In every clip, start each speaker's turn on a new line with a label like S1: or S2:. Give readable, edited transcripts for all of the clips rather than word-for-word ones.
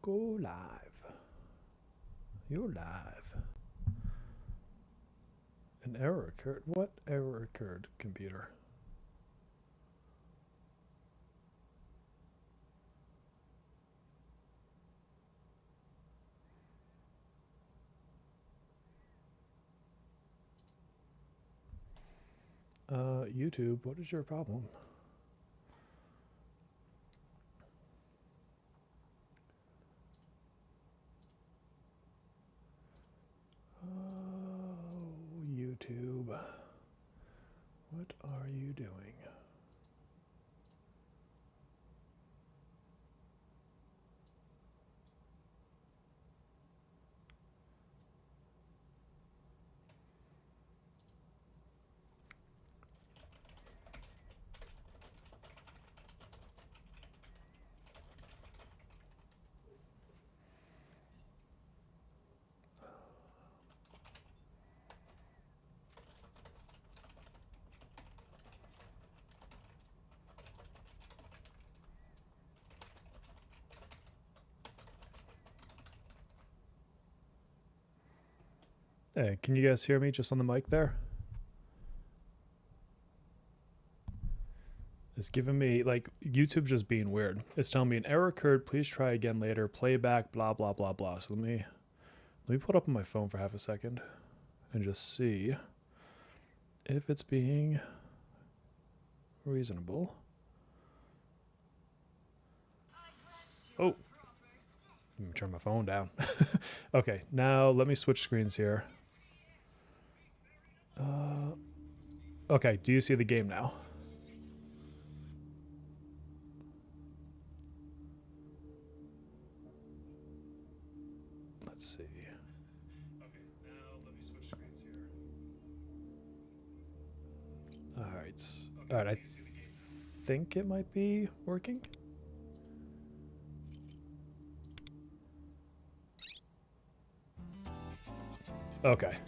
S1: go live. You're live. An error occurred. What error occurred, computer? YouTube, what is your problem? YouTube, what are you doing? Hey, can you guys hear me just on the mic there? It's giving me, like, YouTube's just being weird. It's telling me an error occurred, please try again later, playback, blah, blah, blah, blah. So let me put it up on my phone for half a second and just see if it's being reasonable. Oh, let me turn my phone down. Okay, now let me switch screens here. Okay, do you see the game now? Let's see. Okay, now let me switch screens here. All right, I think it might be working. Okay,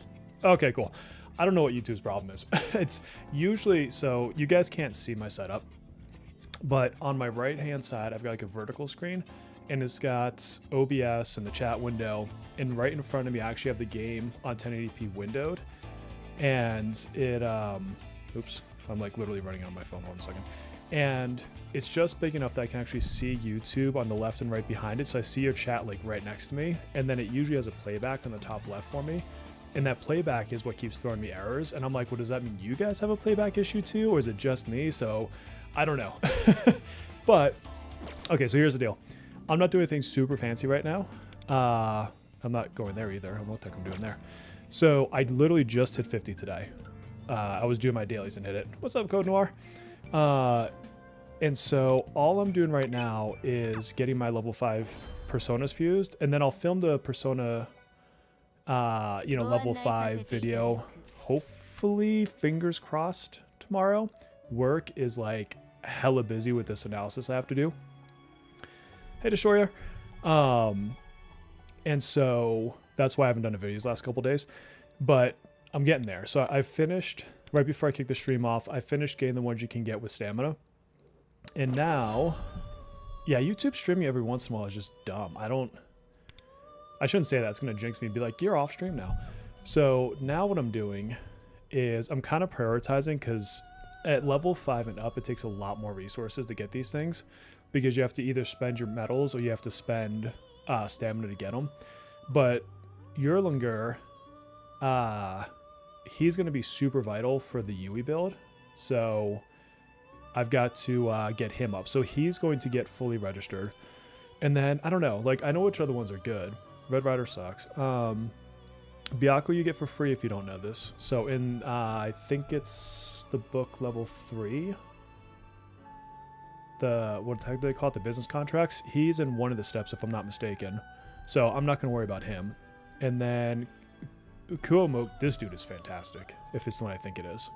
S1: cool. I don't know what YouTube's problem is. It's usually, so you guys can't see my setup, but on my right hand side, I've got like a vertical screen and it's got OBS and the chat window. And right in front of me, I actually have the game on 1080p windowed. And it, oops, I'm like literally running on my phone. Hold on a second. And it's just big enough that I can actually see YouTube on the left and right behind it. So I see your chat like right next to me. And then it usually has a playback on the top left for me. And that playback is what keeps throwing me errors. And I'm like, well, does that mean you guys have a playback issue too? Or is it just me? So I don't know. But, okay, so here's the deal. I'm not doing anything super fancy right now. I'm not going there either. I don't think I'm doing there. So I literally just hit 50 today. I was doing my dailies and hit it. What's up, Code Noir? And so all I'm doing right now is getting my level 5 personas fused. And then I'll film the persona level 5 video, hopefully, fingers crossed, tomorrow. Work is like hella busy with this analysis I have to do. Hey, Destroyer. And so that's why I haven't done a video these last couple days, but I'm getting there. So I finished, right before I kicked the stream off, I finished getting the ones you can get with stamina. And now, yeah, YouTube streaming every once in a while is just dumb. I shouldn't say that. It's going to jinx me and be like, you're off stream now. So now what I'm doing is I'm kind of prioritizing because at level 5 and up, it takes a lot more resources to get these things because you have to either spend your medals or you have to spend stamina to get them. But Yerlinger, he's going to be super vital for the Yui build. So I've got to get him up. So he's going to get fully registered. And then, I don't know, like I know which other ones are good. Red Rider sucks. Byaku you get for free if you don't know this. So in, I think it's the book level 3. What the heck do they call it? The business contracts. He's in one of the steps if I'm not mistaken. So I'm not going to worry about him. And then Kuomo, this dude is fantastic. If it's the one I think it is.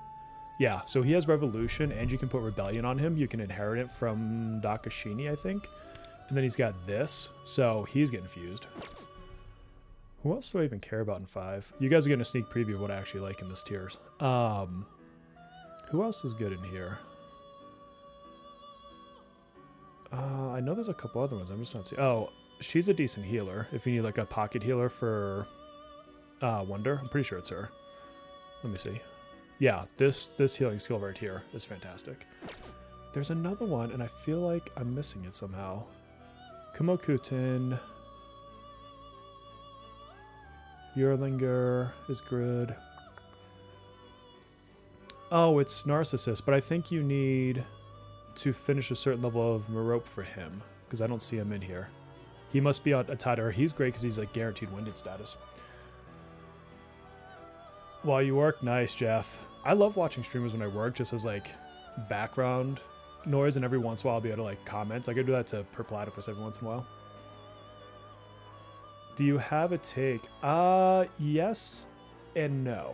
S1: Yeah, so he has Revolution and you can put Rebellion on him. You can inherit it from Dakashini, I think. And then he's got this. So he's getting fused. Who else do I even care about in 5? You guys are getting a sneak preview of what I actually like in this tiers. Who else is good in here? I know there's a couple other ones. I'm just not seeing. Oh, she's a decent healer. If you need like a pocket healer for Wonder, I'm pretty sure it's her. Let me see. Yeah, this healing skill right here is fantastic. There's another one, and I feel like I'm missing it somehow. Kumokutin. Yerlinger is good. Oh, it's Narcissus, but I think you need to finish a certain level of Merope for him, because I don't see him in here. He must be on a Tidal. He's great because he's like guaranteed winded status. While you work, nice, Jeff. I love watching streamers when I work, just as like background noise, and every once in a while I'll be able to like comment. I could do that to Per Platypus every once in a while. Do you have a take? Yes and no.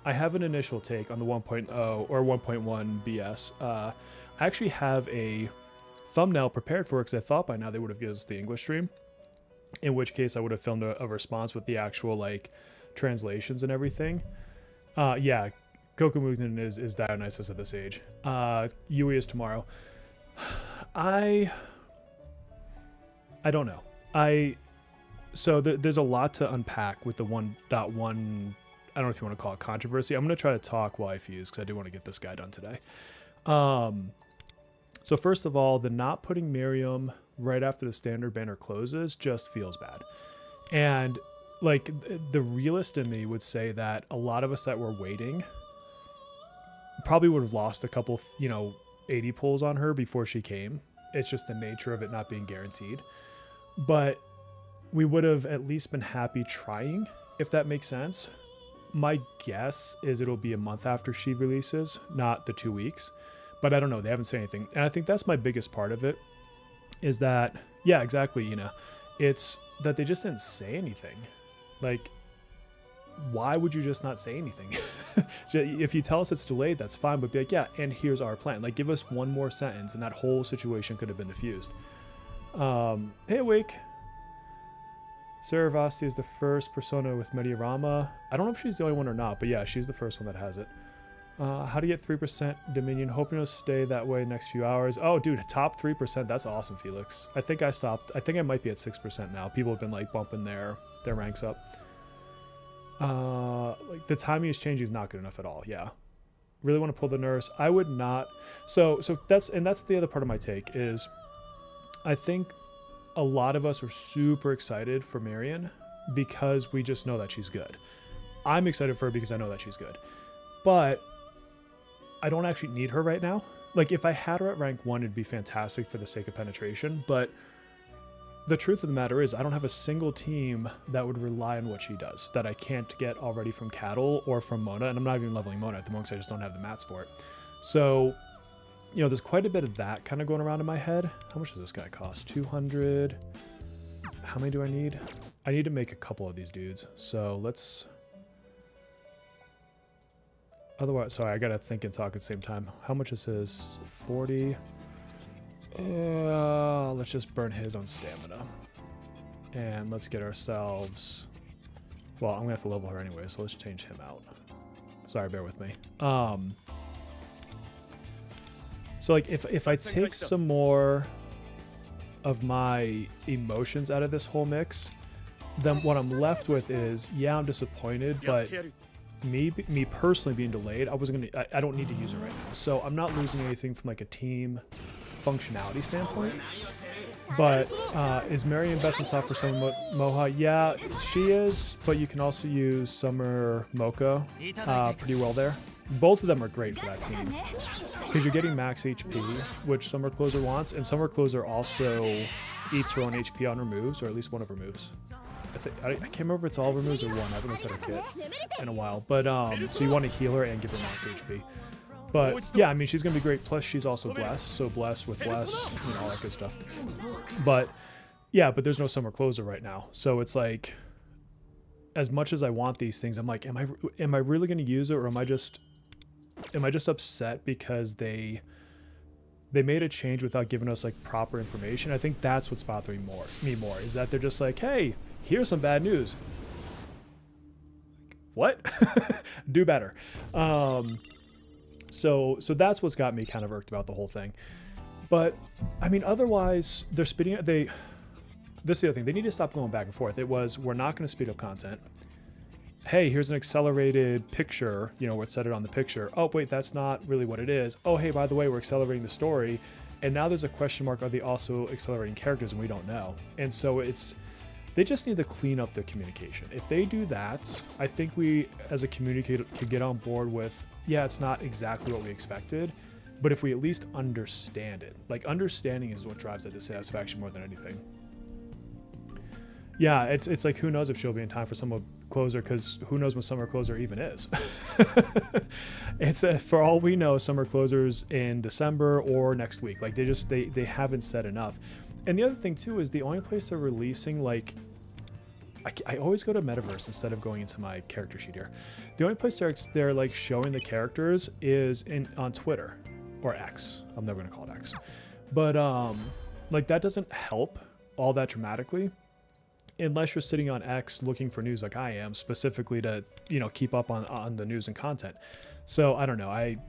S1: I have an initial take on the 1.0 or 1.1 BS. I actually have a thumbnail prepared for it because I thought by now they would have given us the English stream, in which case I would have filmed a response with the actual like translations and everything. Yeah, Kokomugnen is Dionysus at this age. Yui is tomorrow. I don't know. So there's a lot to unpack with the 1.1. I don't know if you want to call it controversy. I'm going to try to talk while I fuse because I do want to get this guy done today. So first of all, the not putting Miriam right after the standard banner closes just feels bad. And like the realist in me would say that a lot of us that were waiting probably would have lost a couple, 80 pulls on her before she came. It's just the nature of it not being guaranteed. But we would have at least been happy trying, if that makes sense. My guess is it'll be a month after she releases, not the 2 weeks. But I don't know. They haven't said anything. And I think that's my biggest part of it is that, yeah, exactly. It's that they just didn't say anything. Like, why would you just not say anything? If you tell us it's delayed, that's fine. But be like, yeah, and here's our plan. Like, give us one more sentence and that whole situation could have been diffused. Hey, Awake. Sarah Vasti is the first persona with Mediarama. I don't know if she's the only one or not, but yeah, she's the first one that has it. How to get 3% Dominion. Hoping to stay that way next few hours. Oh, dude, top 3%. That's awesome, Felix. I think I stopped. I think I might be at 6% now. People have been like bumping their ranks up. Like the timing is changing is not good enough at all. Yeah. Really want to pull the nurse. I would not. So that's the other part of my take is I think a lot of us are super excited for Marion because we just know that she's good. I'm excited for her because I know that she's good. But I don't actually need her right now. Like, if I had her at rank 1, it'd be fantastic for the sake of penetration. But the truth of the matter is I don't have a single team that would rely on what she does that I can't get already from Cattle or from Mona. And I'm not even leveling Mona at the moment because I just don't have the mats for it. So, there's quite a bit of that kind of going around in my head. How much does this guy cost? 200. How many do I need? I need to make a couple of these dudes. So let's... Otherwise, sorry, I gotta think and talk at the same time. How much is his? 40. Let's just burn his on stamina. And let's get ourselves... Well, I'm gonna have to level her anyway, so let's change him out. Sorry, bear with me. So like if I take some more of my emotions out of this whole mix, then what I'm left with is, yeah, I'm disappointed, but me personally being delayed, I don't need to use it right now. So I'm not losing anything from like a team functionality standpoint. But is Marion best in stock for Summer Moha? Yeah, she is, but you can also use Summer Mocha pretty well there. Both of them are great for that team because you're getting max HP, which Summer Closer wants, and Summer Closer also eats her own HP on her moves, or at least one of her moves. I can't remember if it's all of her moves or one. I haven't looked at her kit in a while, but so you want to heal her and give her max HP. But yeah, I mean, she's gonna be great. Plus, she's also blessed, so bless with bless, all that good stuff. But yeah, but there's no Summer Closer right now, so it's like, as much as I want these things, I'm like, am I really gonna use it, or am I just upset because they made a change without giving us like proper information? I think that's what's bothering me more is that they're just like, hey, here's some bad news. What? Do better. So that's what's got me kind of irked about the whole thing. But I mean, otherwise they're spitting. this is the other thing. They need to stop going back and forth. It was, we're not going to speed up content. Hey, here's an accelerated picture, you know, let's set it on the picture. Oh, wait, that's not really what it is. Oh, hey, by the way, we're accelerating the story. And now there's a question mark. Are they also accelerating characters? And we don't know. And so they just need to clean up their communication. If they do that, I think we as a communicator could get on board with, yeah, it's not exactly what we expected, but if we at least understand it, like understanding is what drives that dissatisfaction more than anything. Yeah, it's like, who knows if she'll be in time for summer closer, because who knows when summer closer even is. It's for all we know, summer closers in December or next week. Like they haven't said enough. And the other thing too is the only place they're releasing, like, I always go to Metaverse instead of going into my character sheet here. The only place they're like showing the characters is on Twitter or X. I'm never gonna call it X, but like that doesn't help all that dramatically unless you're sitting on X looking for news like I am, specifically to, you know, keep up on the news and content. So I don't know. An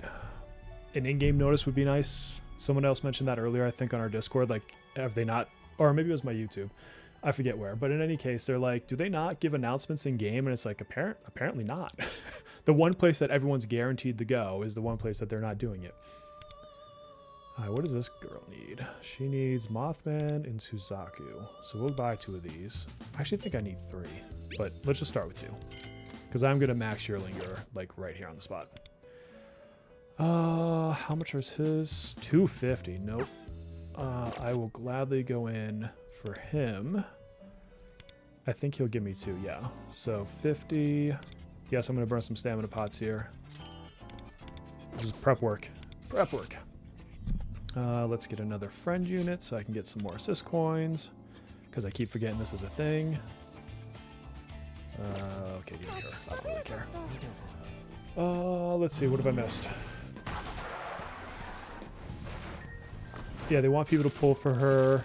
S1: in-game notice would be nice. Someone else mentioned that earlier, I think, on our Discord. Like, have they not, or maybe it was my YouTube, I forget where, but in any case, they're like, do they not give announcements in game? And it's like, apparently not. The one place that everyone's guaranteed to go is the one place that they're not doing it. All right, what does this girl need? She needs Mothman and Suzaku. So we'll buy 2 of these. I actually think I need 3, but let's just start with 2. Because I'm going to max Yearlinger, like, right here on the spot. How much was his? 250. Nope. I will gladly go in for him. I think he'll give me 2, yeah. So 50. Yes, I'm going to burn some stamina pots here. This is prep work. Prep work. Let's get another friend unit so I can get some more assist coins, because I keep forgetting this is a thing. Okay, give me her. I don't really care. Let's see. What have I missed? Yeah, they want people to pull for her.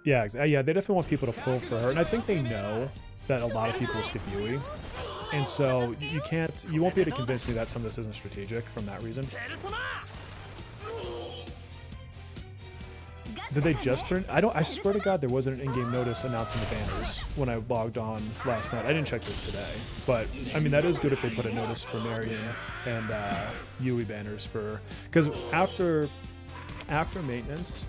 S1: Yeah, yeah, they definitely want people to pull for her, and I think they know that a lot of people will skip Yui, and so you won't be able to convince me that some of this isn't strategic from that reason. Did they just print? I swear to God there wasn't an in-game notice announcing the banners when I logged on last night. I didn't check it today, but I mean that is good if they put a notice for Marion and Yui banners for, because after maintenance,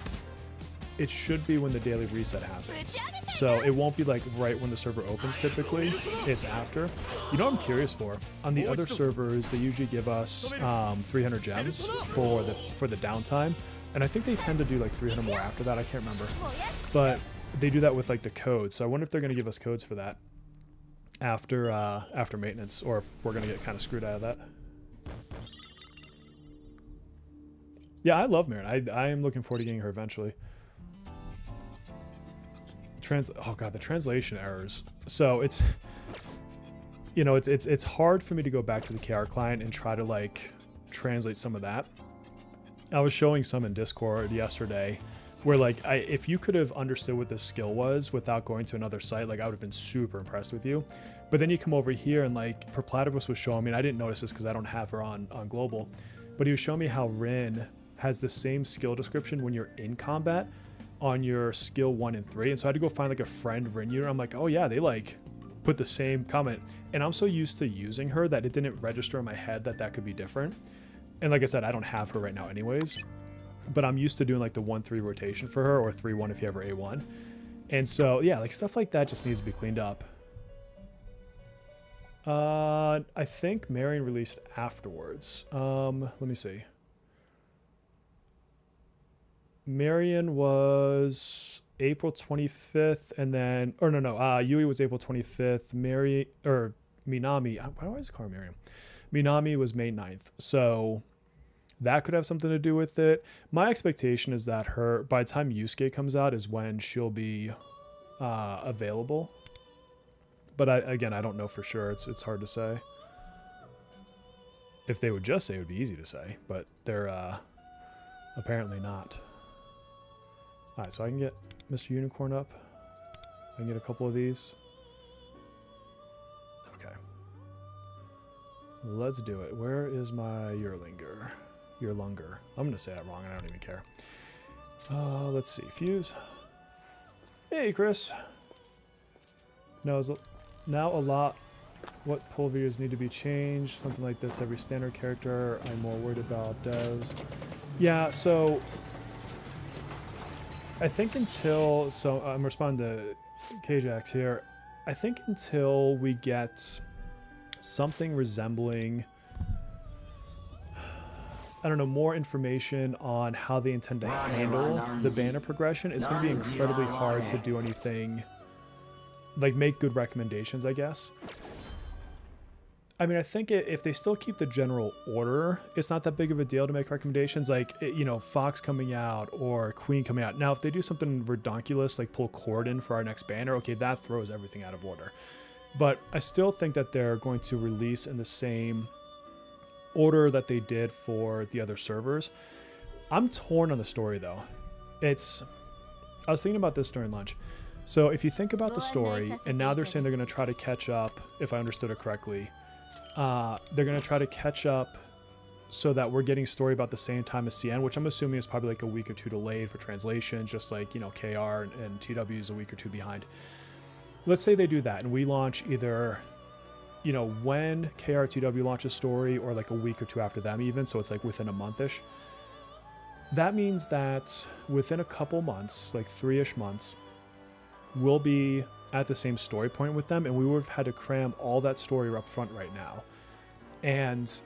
S1: it should be when the daily reset happens. So it won't be like right when the server opens typically, it's after. You know what I'm curious for? On the other servers, they usually give us 300 gems for the downtime. And I think they tend to do like 300 more after that. I can't remember. But they do that with like the codes. So I wonder if they're going to give us codes for that after maintenance, or if we're going to get kind of screwed out of that. Yeah, I love Marin. I am looking forward to getting her eventually. Oh god, the translation errors. So it's, you know, it's hard for me to go back to the KR client and try to like translate some of that. I was showing some in Discord yesterday where like if you could have understood what this skill was without going to another site, like I would have been super impressed with you. But then you come over here and like Perplatypus was showing me, and I didn't notice this because I don't have her on global, but he was showing me how Rin has the same skill description when you're in combat on your skill 1 and 3. And so I had to go find like a friend Rin unit. I'm like, oh yeah, they like put the same comment. And I'm so used to using her that it didn't register in my head that that could be different. And like I said, I don't have her right now anyways, but I'm used to doing like the 1-3 rotation for her, or 3-1 if you have her A1. And so, yeah, like stuff like that just needs to be cleaned up. I think Marion released afterwards. Let me see. Marion was April 25th, and then, or no, Yui was April 25th. Minami, why do I always call her Miriam? Minami was May 9th. So that could have something to do with it. My expectation is that by the time Yusuke comes out is when she'll be available. But again, I don't know for sure. It's hard to say. If they would just say, it would be easy to say, but they're apparently not. All right, so I can get Mr. Unicorn up. I can get a couple of these. Okay. Let's do it. Where is my Yearlinger? I'm going to say that wrong, and I don't even care. Let's see. Fuse. Hey, Chris. Now a lot. What pull videos need to be changed? Something like this every standard character. I'm more worried about devs. Yeah, so I think until I'm responding to KJax here. I think until we get something resembling, I don't know, more information on how they intend to handle the banner progression, it's going to be incredibly hard to do anything, like make good recommendations, I guess. I mean, I think if they still keep the general order, it's not that big of a deal to make recommendations, like, you know, Fox coming out or Queen coming out. Now, if they do something redonkulous, like pull Corden for our next banner, okay, that throws everything out of order. But I still think that they're going to release in the same order that they did for the other servers. I'm torn on the story, though. I was thinking about this during lunch. So if you think about the story, and now they're saying they're going to try to catch up, if I understood it correctly, they're going to try to catch up so that we're getting story about the same time as CN, which I'm assuming is probably like a week or two delayed for translation, just like, you know, KR and TW is a week or two behind. Let's say they do that and we launch either, you know, when KRTW launches story or like a week or two after them even, so it's like within a month-ish. That means that within a couple months, like 3-ish months, we'll be at the same story point with them, and we would have had to cram all that story up front right now. And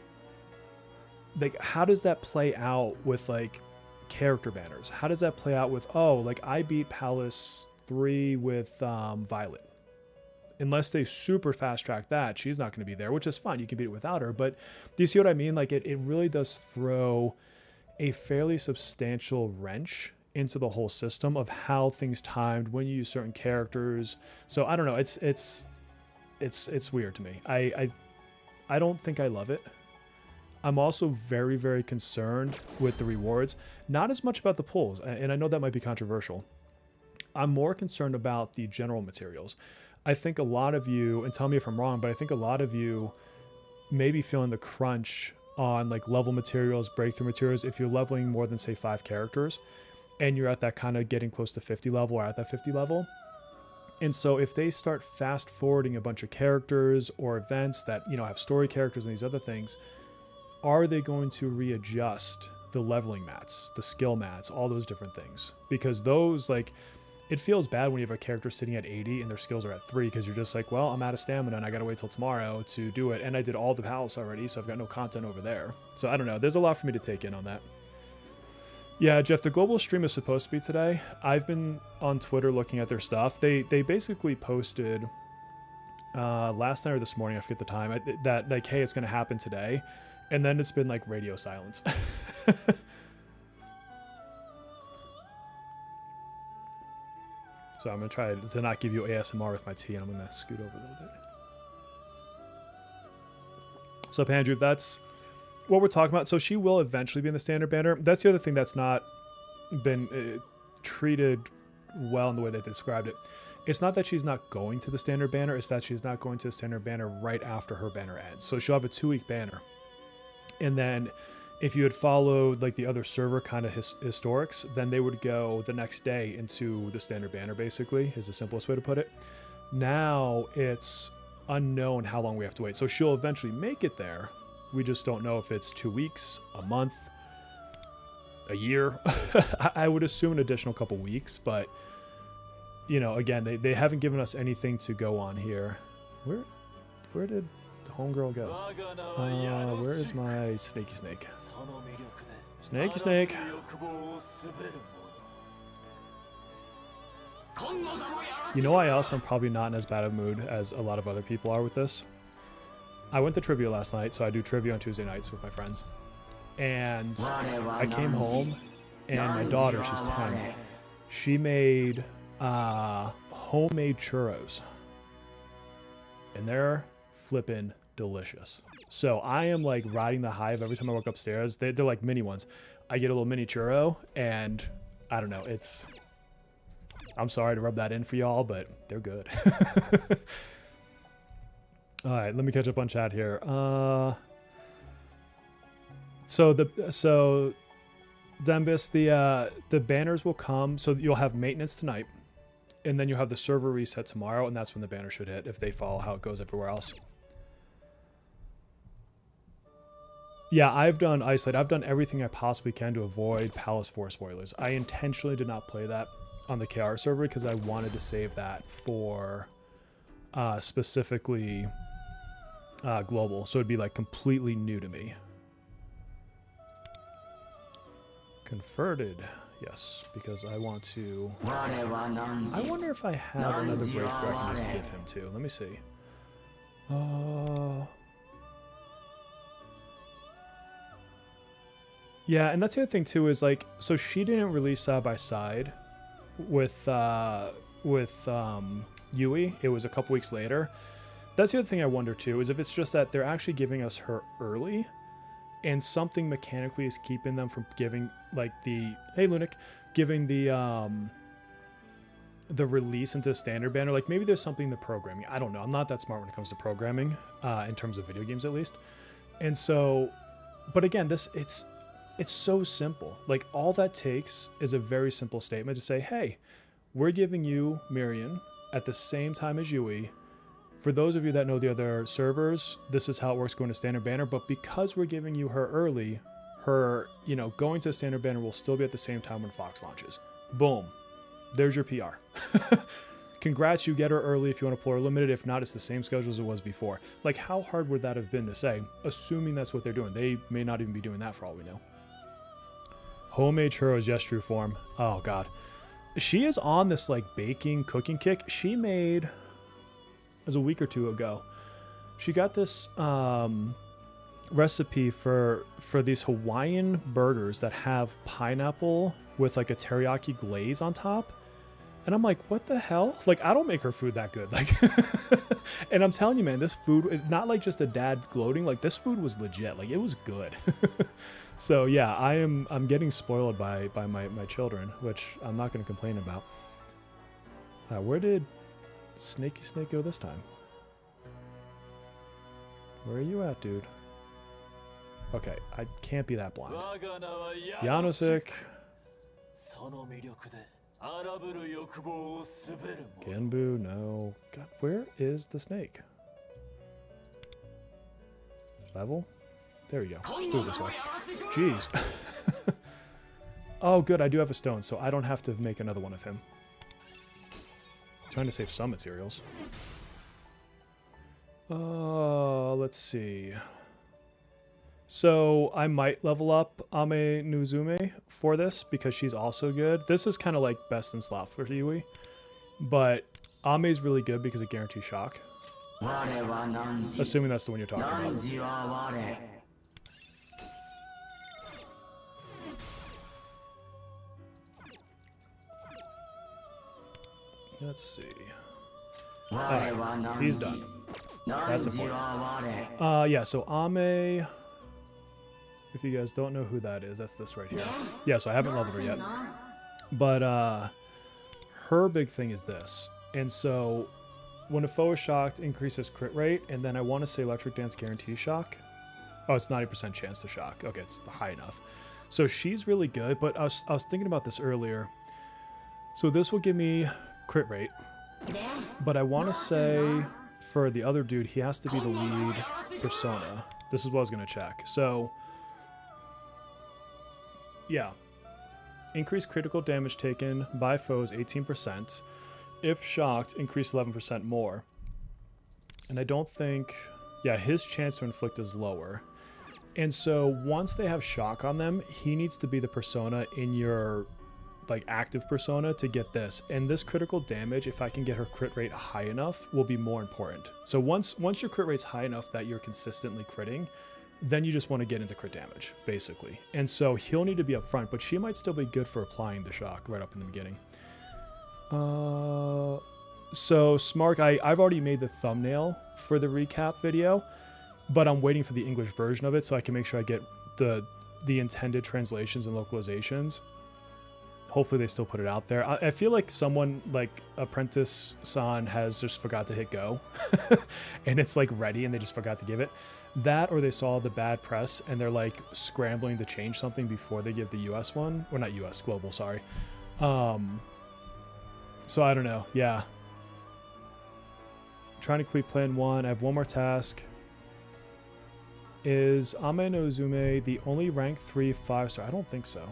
S1: like, how does that play out with like character banners? How does that play out with, oh, like I beat Palace 3 with Violet? Unless they super fast track that, she's not going to be there, which is fine. You can beat it without her. But do you see what I mean? Like it really does throw a fairly substantial wrench into the whole system of how things timed when you use certain characters. So I don't know. It's weird to me. I don't think I love it. I'm also very, very concerned with the rewards. Not as much about the pulls, and I know that might be controversial. I'm more concerned about the general materials. I think a lot of you, and tell me if I'm wrong, but I think a lot of you may be feeling the crunch on like level materials, breakthrough materials, if you're leveling more than say 5 characters and you're at that kind of getting close to 50 level or at that 50 level. And so if they start fast forwarding a bunch of characters or events that, you know, have story characters and these other things, are they going to readjust the leveling mats, the skill mats, all those different things? Because those, like, it feels bad when you have a character sitting at 80 and their skills are at 3, because you're just like, well, I'm out of stamina and I gotta wait till tomorrow to do it. And I did all the palace already, so I've got no content over there. So I don't know. There's a lot for me to take in on that. Yeah, Jeff, the global stream is supposed to be today. I've been on Twitter looking at their stuff. They basically posted last night or this morning, I forget the time, that like, hey, it's gonna happen today. And then it's been like radio silence. So I'm going to try to not give you ASMR with my tea, and I'm going to scoot over a little bit. So, Andrew, that's what we're talking about. So she will eventually be in the standard banner. That's the other thing that's not been treated well in the way that they described it. It's not that she's not going to the standard banner. It's that she's not going to the standard banner right after her banner ends. So she'll have a 2-week banner. And then if you had followed like the other server kind of historics, then they would go the next day into the standard banner, basically, is the simplest way to put it. Now it's unknown how long we have to wait. So she'll eventually make it there. We just don't know if it's 2 weeks, a month, a year. I would assume an additional couple weeks, but you know, again, they haven't given us anything to go on here. Where did the homegirl go? Where is my snaky snake? Snaky snake. You know, I also am probably not in as bad a mood as a lot of other people are with this. I went to trivia last night, so I do trivia on Tuesday nights with my friends. And I came home, and my daughter, she's 10, she made homemade churros. And they're flippin' delicious. So I am like riding the high of every time I walk upstairs. They're like mini ones. I get a little mini churro, and I don't know, I'm sorry to rub that in for y'all, but they're good. All right, let me catch up on chat here. So Dembis, the banners will come. So you'll have maintenance tonight, and then you have the server reset tomorrow, and that's when the banner should hit if they follow how it goes everywhere else. Yeah, I've done Isolate. I've done everything I possibly can to avoid Palace 4 spoilers. I intentionally did not play that on the KR server because I wanted to save that for specifically global. So it'd be like completely new to me. Converted. Yes, because I want to... I wonder if I have another breakthrough I can just give him to. Let me see. Yeah, and that's the other thing too is like, so she didn't release side by side with Yui. It was a couple weeks later. That's the other thing I wonder too, is if it's just that they're actually giving us her early and something mechanically is keeping them from giving like the, hey Lunic, giving the release into the standard banner. Like maybe there's something in the programming. I don't know. I'm not that smart when it comes to programming, in terms of video games at least. And so, but again, it's so simple. Like all that takes is a very simple statement to say, hey, we're giving you Mirian at the same time as Yui. For those of you that know the other servers, this is how it works going to standard banner. But because we're giving you her early, her, you know, going to standard banner will still be at the same time when Fox launches. Boom. There's your PR. Congrats, you get her early if you want to pull her limited. If not, it's the same schedule as it was before. Like how hard would that have been to say, assuming that's what they're doing? They may not even be doing that for all we know. Homemade churros, yes, true form. Oh god, she is on this like baking cooking kick. She made, it was a week or two ago, she got this recipe for these Hawaiian burgers that have pineapple with like a teriyaki glaze on top. And I'm like, what the hell? Like, I don't make her food that good. Like, and I'm telling you, man, this food, not like just a dad gloating, like this food was legit. Like it was good. So yeah, I'm getting spoiled by my children, which I'm not going to complain about. Where did Snaky Snake go this time? Where are you at, dude? Okay, I can't be that blind. Yanosik. Genbu, no. God, where is the snake? Level? There we go. Just do it this way. Jeez. Oh, good. I do have a stone, so I don't have to make another one of him. Trying to save some materials. Let's see. So I might level up Ame Nuzume for this because she's also good. This is kind of like best in slot for Yui, but Ame's really good because it guarantees shock. Assuming that's the one you're talking about. Let's see. Right, he's done. That's important. Yeah, so Ame, if you guys don't know who that is, that's this right here. Yeah, so I haven't leveled her yet. But her big thing is this. And so when a foe is shocked, increases crit rate, and then I want to say Electric Dance guarantees shock. Oh, it's 90% chance to shock. Okay, it's high enough. So she's really good, but I was thinking about this earlier. So this will give me crit rate, but I want to say for the other dude, he has to be the lead persona. This is what I was going to check. So yeah, increase critical damage taken by foes 18%. If shocked, increase 11% more. And I don't think, yeah, his chance to inflict is lower. And so once they have shock on them, he needs to be the persona in your like active persona to get this. And this critical damage, if I can get her crit rate high enough, will be more important. So once your crit rate's high enough that you're consistently critting, then you just want to get into crit damage, basically. And so he'll need to be up front, but she might still be good for applying the shock right up in the beginning. So Smark, I've already made the thumbnail for the recap video, but I'm waiting for the English version of it so I can make sure I get the intended translations and localizations. Hopefully they still put it out there. I feel like someone like Apprentice-san has just forgot to hit go and it's like ready and they just forgot to give it. That, or they saw the bad press and they're like scrambling to change something before they give the US one, or not US, global, sorry. So So I don't know. Yeah. Trying to complete plan 1. I have one more task. Is Ame no Uzume the only rank 3 5-star? I don't think so.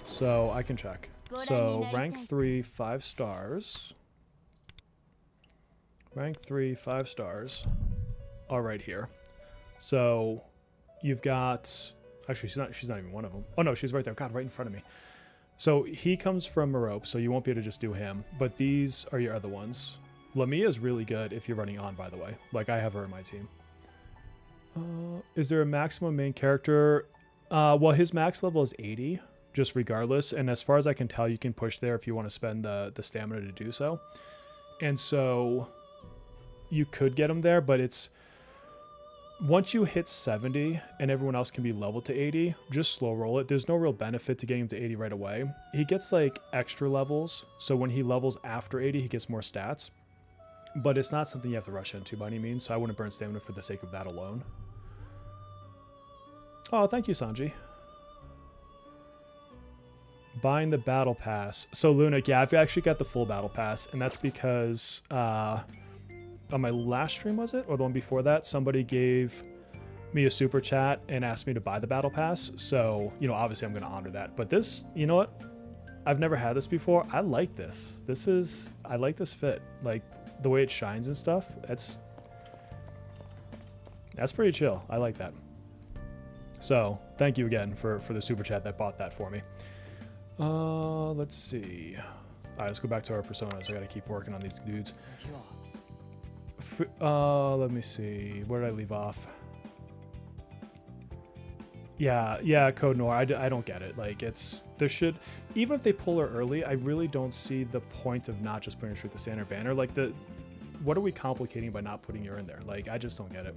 S1: So I can check. So rank 3 5 stars. Rank 3 5 stars are right here. So you've got, actually she's not even one of them. Oh no, she's right there. God, right in front of me. So he comes from Merope, so you won't be able to just do him. But these are your other ones. Lamia is really good if you're running on, by the way. Like, I have her in my team. Is there a maximum main character? Well, his max level is 80, just regardless. And as far as I can tell, you can push there if you want to spend the stamina to do so. And so you could get him there, but it's... Once you hit 70 and everyone else can be leveled to 80, just slow roll it. There's no real benefit to getting him to 80 right away. He gets like extra levels. So when he levels after 80, he gets more stats. But it's not something you have to rush into by any means. So I wouldn't burn stamina for the sake of that alone. Oh, thank you, Sanji. Buying the battle pass. So Luna, yeah, I've actually got the full battle pass. And that's because... on my last stream, was it? Or the one before that? Somebody gave me a super chat and asked me to buy the battle pass. So, you know, obviously I'm going to honor that. But this, you know what? I've never had this before. I like this. I like this fit. Like, the way it shines and stuff. That's pretty chill. I like that. So, thank you again for the super chat that bought that for me. Let's see. All right, let's go back to our personas. I got to keep working on these dudes. Let me see. Where did I leave off? Yeah, Code Noir. I don't get it. Like, there should, even if they pull her early, I really don't see the point of not just putting her through the standard banner. Like, what are we complicating by not putting her in there? Like, I just don't get it.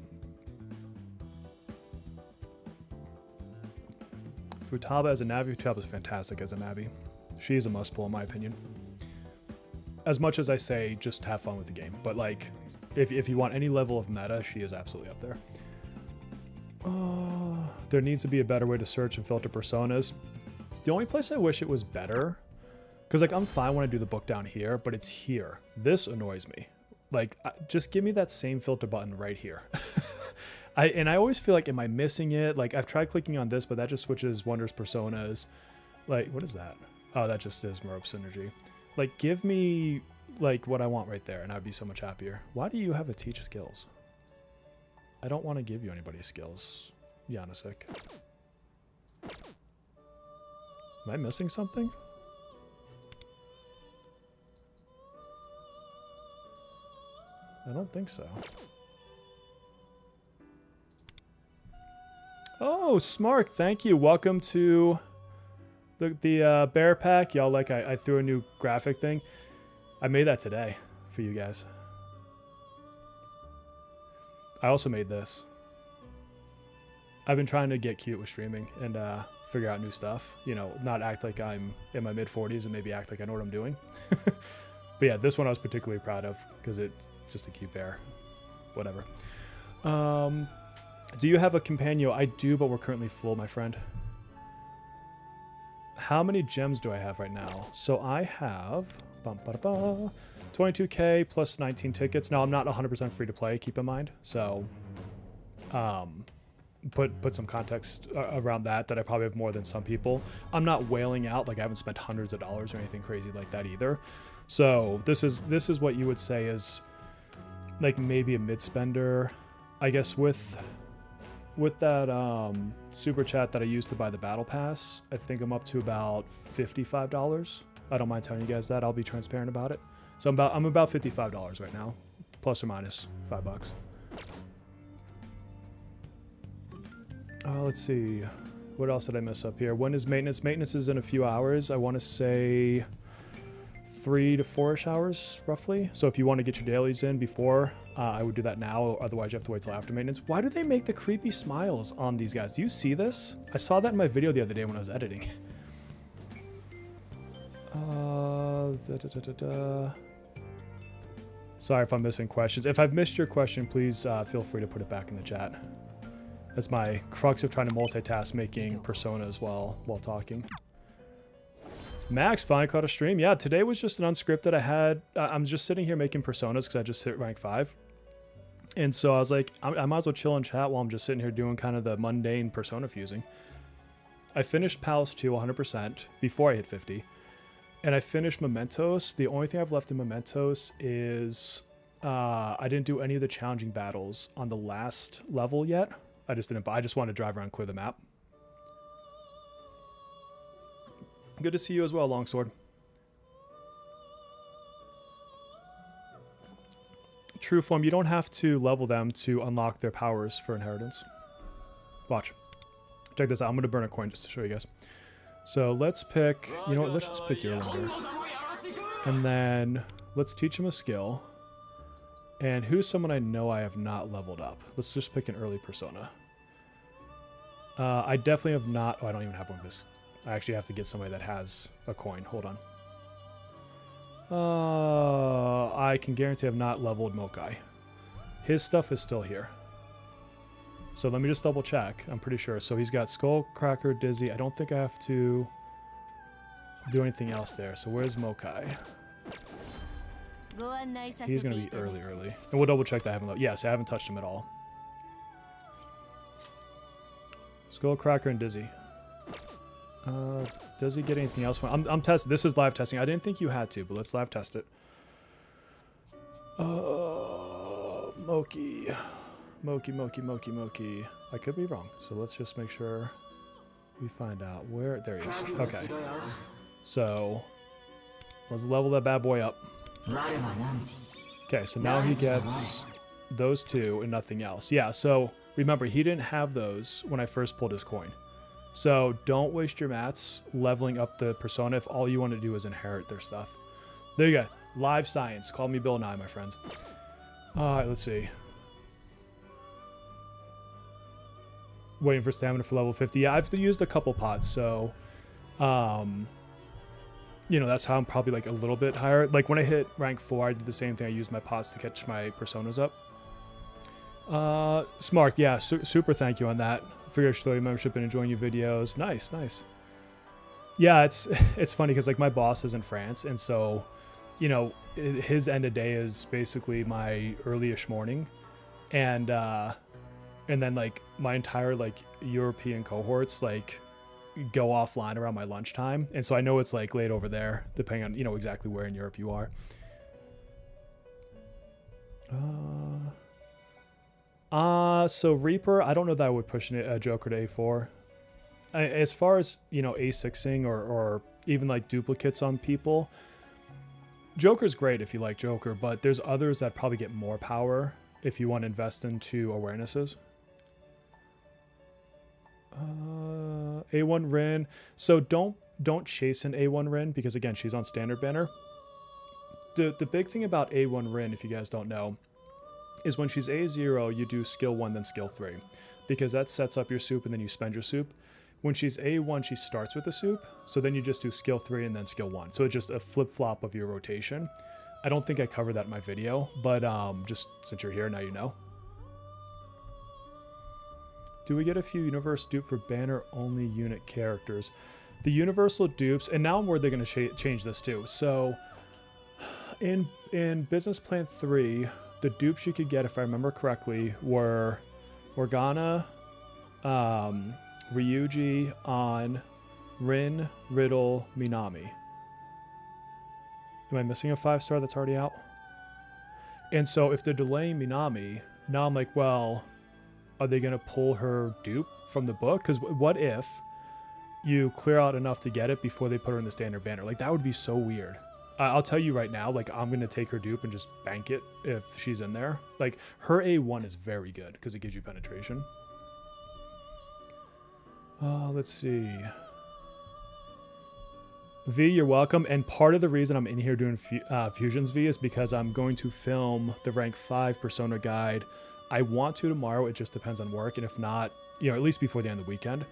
S1: Futaba as a Navi. Futaba is fantastic as a Navi. She is a must pull in my opinion. As much as I say, just have fun with the game. But like, if you want any level of meta, she is absolutely up there. There needs to be a better way to search and filter personas. The only place I wish it was better, because like I'm fine when I do the book down here, but it's here. This annoys me. Like, just give me that same filter button right here. I always feel like, am I missing it? Like, I've tried clicking on this, but that just switches Wonder's personas. Like, what is that? Oh, that just is Merope Synergy. Like, give me, like, what I want right there, and I'd be so much happier. Why do you have a teach skills? I don't want to give you anybody's skills, Yannisik. Am I missing something? I don't think so. Oh, Smark, thank you. Welcome to the bear pack. Y'all, like, I threw a new graphic thing. I made that today for you guys. I also made this. I've been trying to get cute with streaming and figure out new stuff. You know, not act like I'm in my mid-40s and maybe act like I know what I'm doing. But yeah, this one I was particularly proud of because it's just a cute bear. Whatever. Do you have a companion? I do, but we're currently full, my friend. How many gems do I have right now? So I have 22k plus 19 tickets. Now I'm not 100% free to play, keep in mind. So put some context around that I probably have more than some people. I'm not wailing out, like I haven't spent hundreds of dollars or anything crazy like that either. So this is what you would say is like maybe a mid-spender. I guess with that super chat that I used to buy the battle pass, I think I'm up to about $55. I don't mind telling you guys that. I'll be transparent about it. So I'm about $55 right now, plus or minus $5. Let's see. What else did I miss up here? When is maintenance? Maintenance is in a few hours. I want to say 3 to 4-ish hours, roughly. So if you want to get your dailies in before, I would do that now. Otherwise, you have to wait till after maintenance. Why do they make the creepy smiles on these guys? Do you see this? I saw that in my video the other day when I was editing. Sorry if I'm missing questions. If I've missed your question, please feel free to put it back in the chat. That's my crux of trying to multitask, making personas while talking. Max finally caught a stream. Yeah, today was just an unscripted. I'm just sitting here making personas because I just hit rank 5. And so I was like, I might as well chill and chat while I'm just sitting here doing kind of the mundane persona fusing. I finished Palace 2 100% before I hit 50. And I finished Mementos. The only thing I've left in Mementos is I didn't do any of the challenging battles on the last level yet. I just wanted to drive around and clear the map. Good to see you as well, Longsword. True form, you don't have to level them to unlock their powers for inheritance. Watch. Check this out. I'm going to burn a coin just to show you guys. So let's pick, you know what, let's just pick Yerlinger. And then let's teach him a skill. And who's someone I know I have not leveled up? Let's just pick an early persona. I definitely have not, oh, I don't even have one of this. I actually have to get somebody that has a coin. Hold on. I can guarantee I've not leveled Mokai. His stuff is still here. So let me just double check. I'm pretty sure. So he's got Skullcracker, Dizzy. I don't think I have to do anything else there. So where's Mokai? He's going to be early. And we'll double check that I haven't. Yes, I haven't touched him at all. Skullcracker and Dizzy. Does he get anything else? I'm testing. This is live testing. I didn't think you had to, but let's live test it. Moki. I could be wrong, so let's just make sure we find out where. There he is. Okay. So let's level that bad boy up. Okay, so now he gets those two and nothing else. Yeah, so remember, he didn't have those when I first pulled his coin. So don't waste your mats leveling up the persona if all you want to do is inherit their stuff. There you go. Live science. Call me Bill Nye, my friends. Alright, let's see. Waiting for stamina for level 50. Yeah, I've used a couple pots, so you know, that's how I'm probably like a little bit higher. Like when I hit rank 4, I did the same thing. I used my pots to catch my personas up. Smark, yeah, super thank you on that. For your Australia membership and enjoying your videos. Nice. Yeah, it's funny because like my boss is in France, and so, you know, his end of day is basically my early-ish morning, and then like my entire like European cohorts like go offline around my lunchtime, and so I know it's like late over there, depending on, you know, exactly where in Europe you are. So Reaper, I don't know that I would push a Joker to A4. As far as, you know, A6ing or even like duplicates on people, Joker's great if you like Joker, but there's others that probably get more power if you want to invest into awarenesses. A1 Rin. So don't chase an A1 Rin because again, she's on standard banner. The big thing about A1 Rin, if you guys don't know, is when she's A0, you do skill 1, then skill 3. Because that sets up your soup and then you spend your soup. When she's A1, she starts with the soup. So then you just do skill 3 and then skill 1. So it's just a flip-flop of your rotation. I don't think I covered that in my video, but just since you're here, now you know. Do we get a few universe dupe for banner-only unit characters? The universal dupes, and now I'm worried they're going to change this too. So in Business Plan 3, the dupes you could get, if I remember correctly, were Morgana, Ryuji, An, Rin, Riddle, Minami. Am I missing a 5-star that's already out? And so if they're delaying Minami, now I'm like, well, are they going to pull her dupe from the book? Because what if you clear out enough to get it before they put her in the standard banner? Like, that would be so weird. I'll tell you right now, like, I'm going to take her dupe and just bank it if she's in there. Like, her A1 is very good because it gives you penetration. Let's see. V, you're welcome. And part of the reason I'm in here doing Fusions V is because I'm going to film the rank 5 Persona guide. I want to tomorrow. It just depends on work. And if not, you know, at least before the end of the weekend.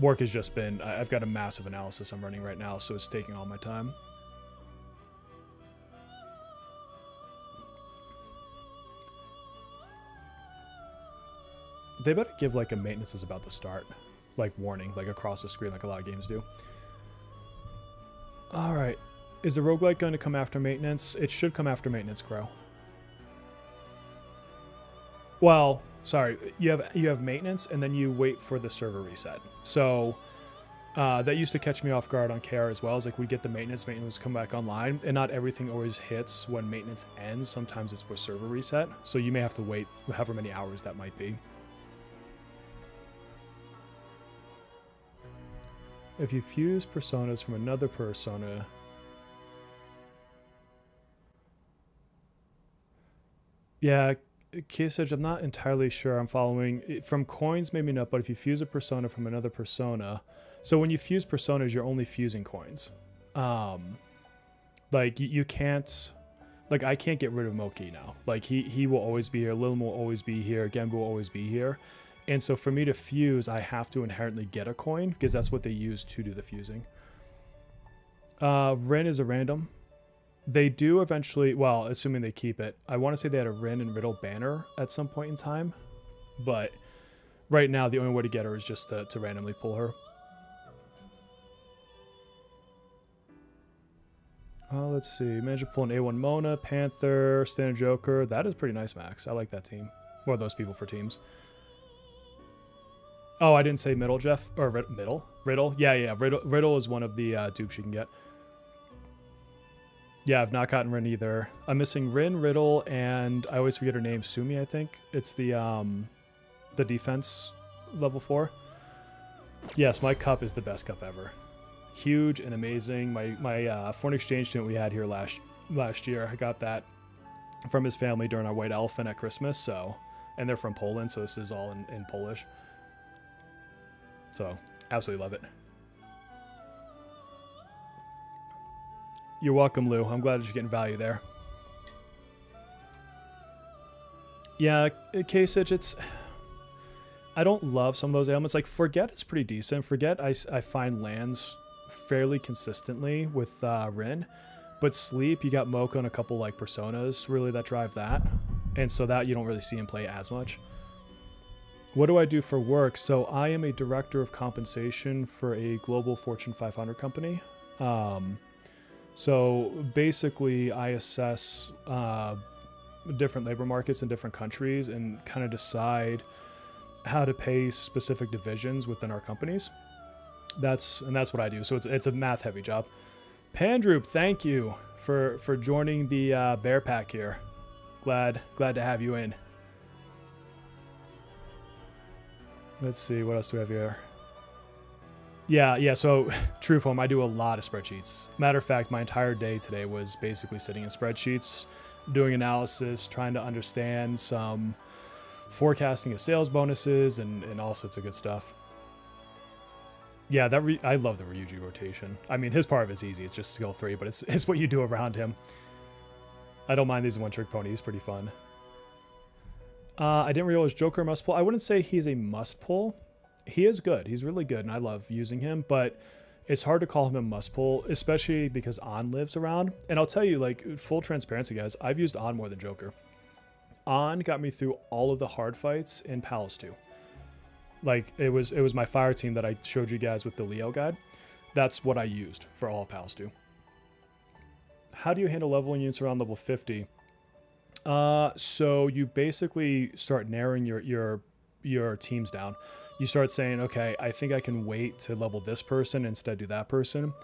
S1: Work has just been, I've got a massive analysis I'm running right now, so it's taking all my time. They better give like a maintenance is about to start, like warning, like across the screen, like a lot of games do. All right. Is the roguelike going to come after maintenance? It should come after maintenance, Crow. Well, sorry. You have maintenance, and then you wait for the server reset. So that used to catch me off guard on KR as well. It's like we get the maintenance come back online, and not everything always hits when maintenance ends. Sometimes it's with server reset. So you may have to wait however many hours that might be. If you fuse personas from another persona... Yeah, Kisage, I'm not entirely sure I'm following. From coins, maybe not, but if you fuse a persona from another persona... So when you fuse personas, you're only fusing coins. Like, you can't... Like, I can't get rid of Moki now. Like, he will always be here. Lilin will always be here. Genbu will always be here. And so for me to fuse, I have to inherently get a coin, because that's what they use to do the fusing. Rin is a random. They do eventually, well, assuming they keep it. I want to say they had a Rin and Riddle banner at some point in time. But right now, the only way to get her is just to randomly pull her. Let's see. Managed to pull an A1 Mona, Panther, Standard Joker. That is pretty nice, Max. I like that team. Or those people for teams. Oh, I didn't say middle, Jeff. Or middle? Riddle? Yeah. Riddle is one of the dupes you can get. Yeah, I've not gotten Rin either. I'm missing Rin, Riddle, and I always forget her name. Sumi, I think. It's the defense level 4. Yes, my cup is the best cup ever. Huge and amazing. My foreign exchange student we had here last year, I got that from his family during our White Elephant at Christmas. So, and they're from Poland, so this is all in Polish. So, absolutely love it. You're welcome, Lou. I'm glad that you're getting value there. Yeah, Kasich, it's... I don't love some of those ailments. Like, Forget is pretty decent. Forget, I find lands fairly consistently with Rin. But Sleep, you got Mocha and a couple, like, Personas, really, that drive that. And so that you don't really see him play as much. What do I do for work? So I am a director of compensation for a global Fortune 500 company. So basically, I assess different labor markets in different countries and kind of decide how to pay specific divisions within our companies. That's what I do. So it's a math heavy job. Pandroop, thank you for joining the Bear Pack here. Glad to have you in. Let's see, what else do we have here? Yeah, so Trueform, I do a lot of spreadsheets. Matter of fact, my entire day today was basically sitting in spreadsheets, doing analysis, trying to understand some forecasting of sales bonuses and all sorts of good stuff. Yeah, I love the Ryuji rotation. I mean, his part of it's easy. It's just skill 3, but it's what you do around him. I don't mind these one-trick pony. He's pretty fun. I didn't realize Joker must pull. I wouldn't say he's a must pull. He is good. He's really good, and I love using him, but it's hard to call him a must pull, especially because On lives around. And I'll tell you, like, full transparency, guys, I've used On more than Joker. On got me through all of the hard fights in Palace 2. Like, it was my fire team that I showed you guys with the Leo guide. That's what I used for all of Palace 2. How do you handle leveling units around level 50? So you basically start narrowing your teams down. You start saying, okay, I think I can wait to level this person instead do that person.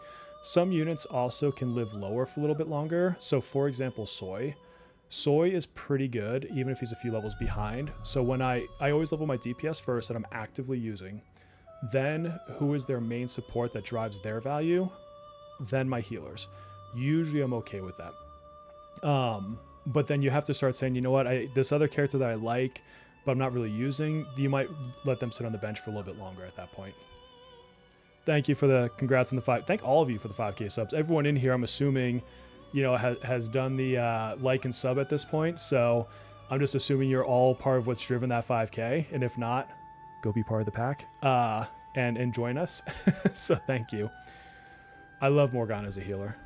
S1: Some units also can live lower for a little bit longer. So for example, Soy. Soy is pretty good, even if he's a few levels behind. So when I always level my DPS first that I'm actively using. Then who is their main support that drives their value? Then my healers. Usually I'm okay with that. But then you have to start saying, you know what, this other character that I like, but I'm not really using, you might let them sit on the bench for a little bit longer at that point. Thank you for the congrats on the 5. Thank all of you for the 5K subs. Everyone in here, I'm assuming, you know, has done the like and sub at this point. So I'm just assuming you're all part of what's driven that 5K. And if not, go be part of the pack and join us. So thank you. I love Morgana as a healer.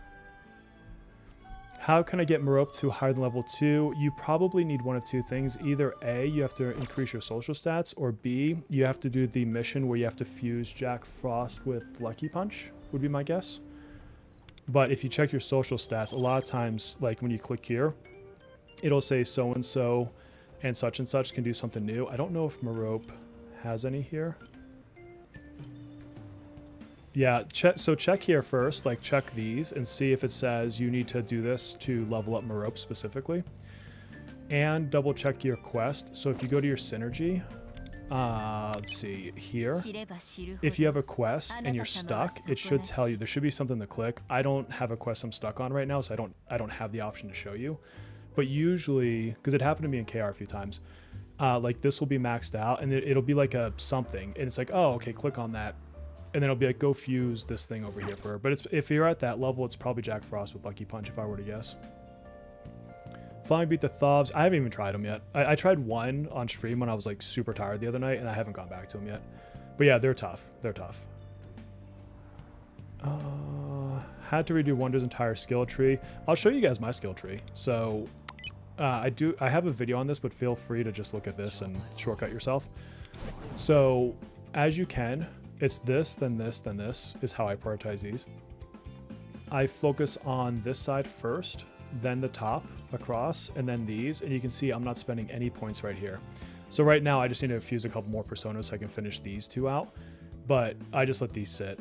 S1: How can I get Merope to higher than level 2? You probably need one of two things. Either A, you have to increase your social stats, or B, you have to do the mission where you have to fuse Jack Frost with Lucky Punch, would be my guess. But if you check your social stats, a lot of times, like when you click here, it'll say so-and-so and such can do something new. I don't know if Merope has any here. Yeah, check here first, like check these and see if it says you need to do this to level up Merope specifically. And double check your quest. So if you go to your synergy, let's see here. If you have a quest and you're stuck, it should tell you. There should be something to click. I don't have a quest I'm stuck on right now, so I don't have the option to show you. But usually, because it happened to me in KR a few times, like this will be maxed out and it'll be like a something, and it's like, oh, okay, click on that, and then it'll be like, go fuse this thing over here for her. But if you're at that level, it's probably Jack Frost with Lucky Punch if I were to guess. Finally beat the Thovs. I haven't even tried them yet. I tried one on stream when I was like super tired the other night, and I haven't gone back to them yet. But yeah, they're tough. They're tough. Had to redo Wonder's entire skill tree. I'll show you guys my skill tree. So I have a video on this, but feel free to just look at this and shortcut yourself. So as you can, it's this, then this, then this is how I prioritize these. I focus on this side first, then the top across, and then these, and you can see I'm not spending any points right here. So right now I just need to fuse a couple more personas so I can finish these two out, but I just let these sit.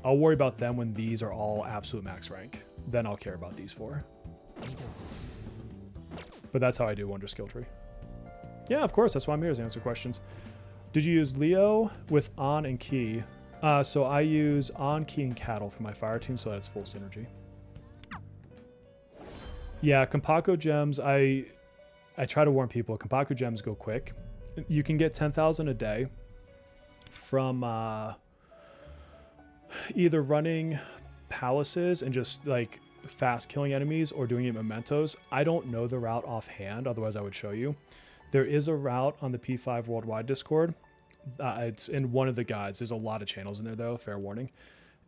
S1: I'll worry about them when these are all absolute max rank. Then I'll care about these four. But that's how I do Wonder skill tree. Yeah, of course, that's why I'm here, is to answer questions. Did you use Leo with On and Key? So I use On, Key, and Cattle for my fire team, so that's full synergy. Yeah, Compako gems, I try to warn people, Compako gems go quick. You can get 10,000 a day from either running palaces and just like fast killing enemies or doing it mementos. I don't know the route offhand, otherwise I would show you. There is a route on the P5 Worldwide Discord. It's in one of the guides. There's a lot of channels in there though, fair warning.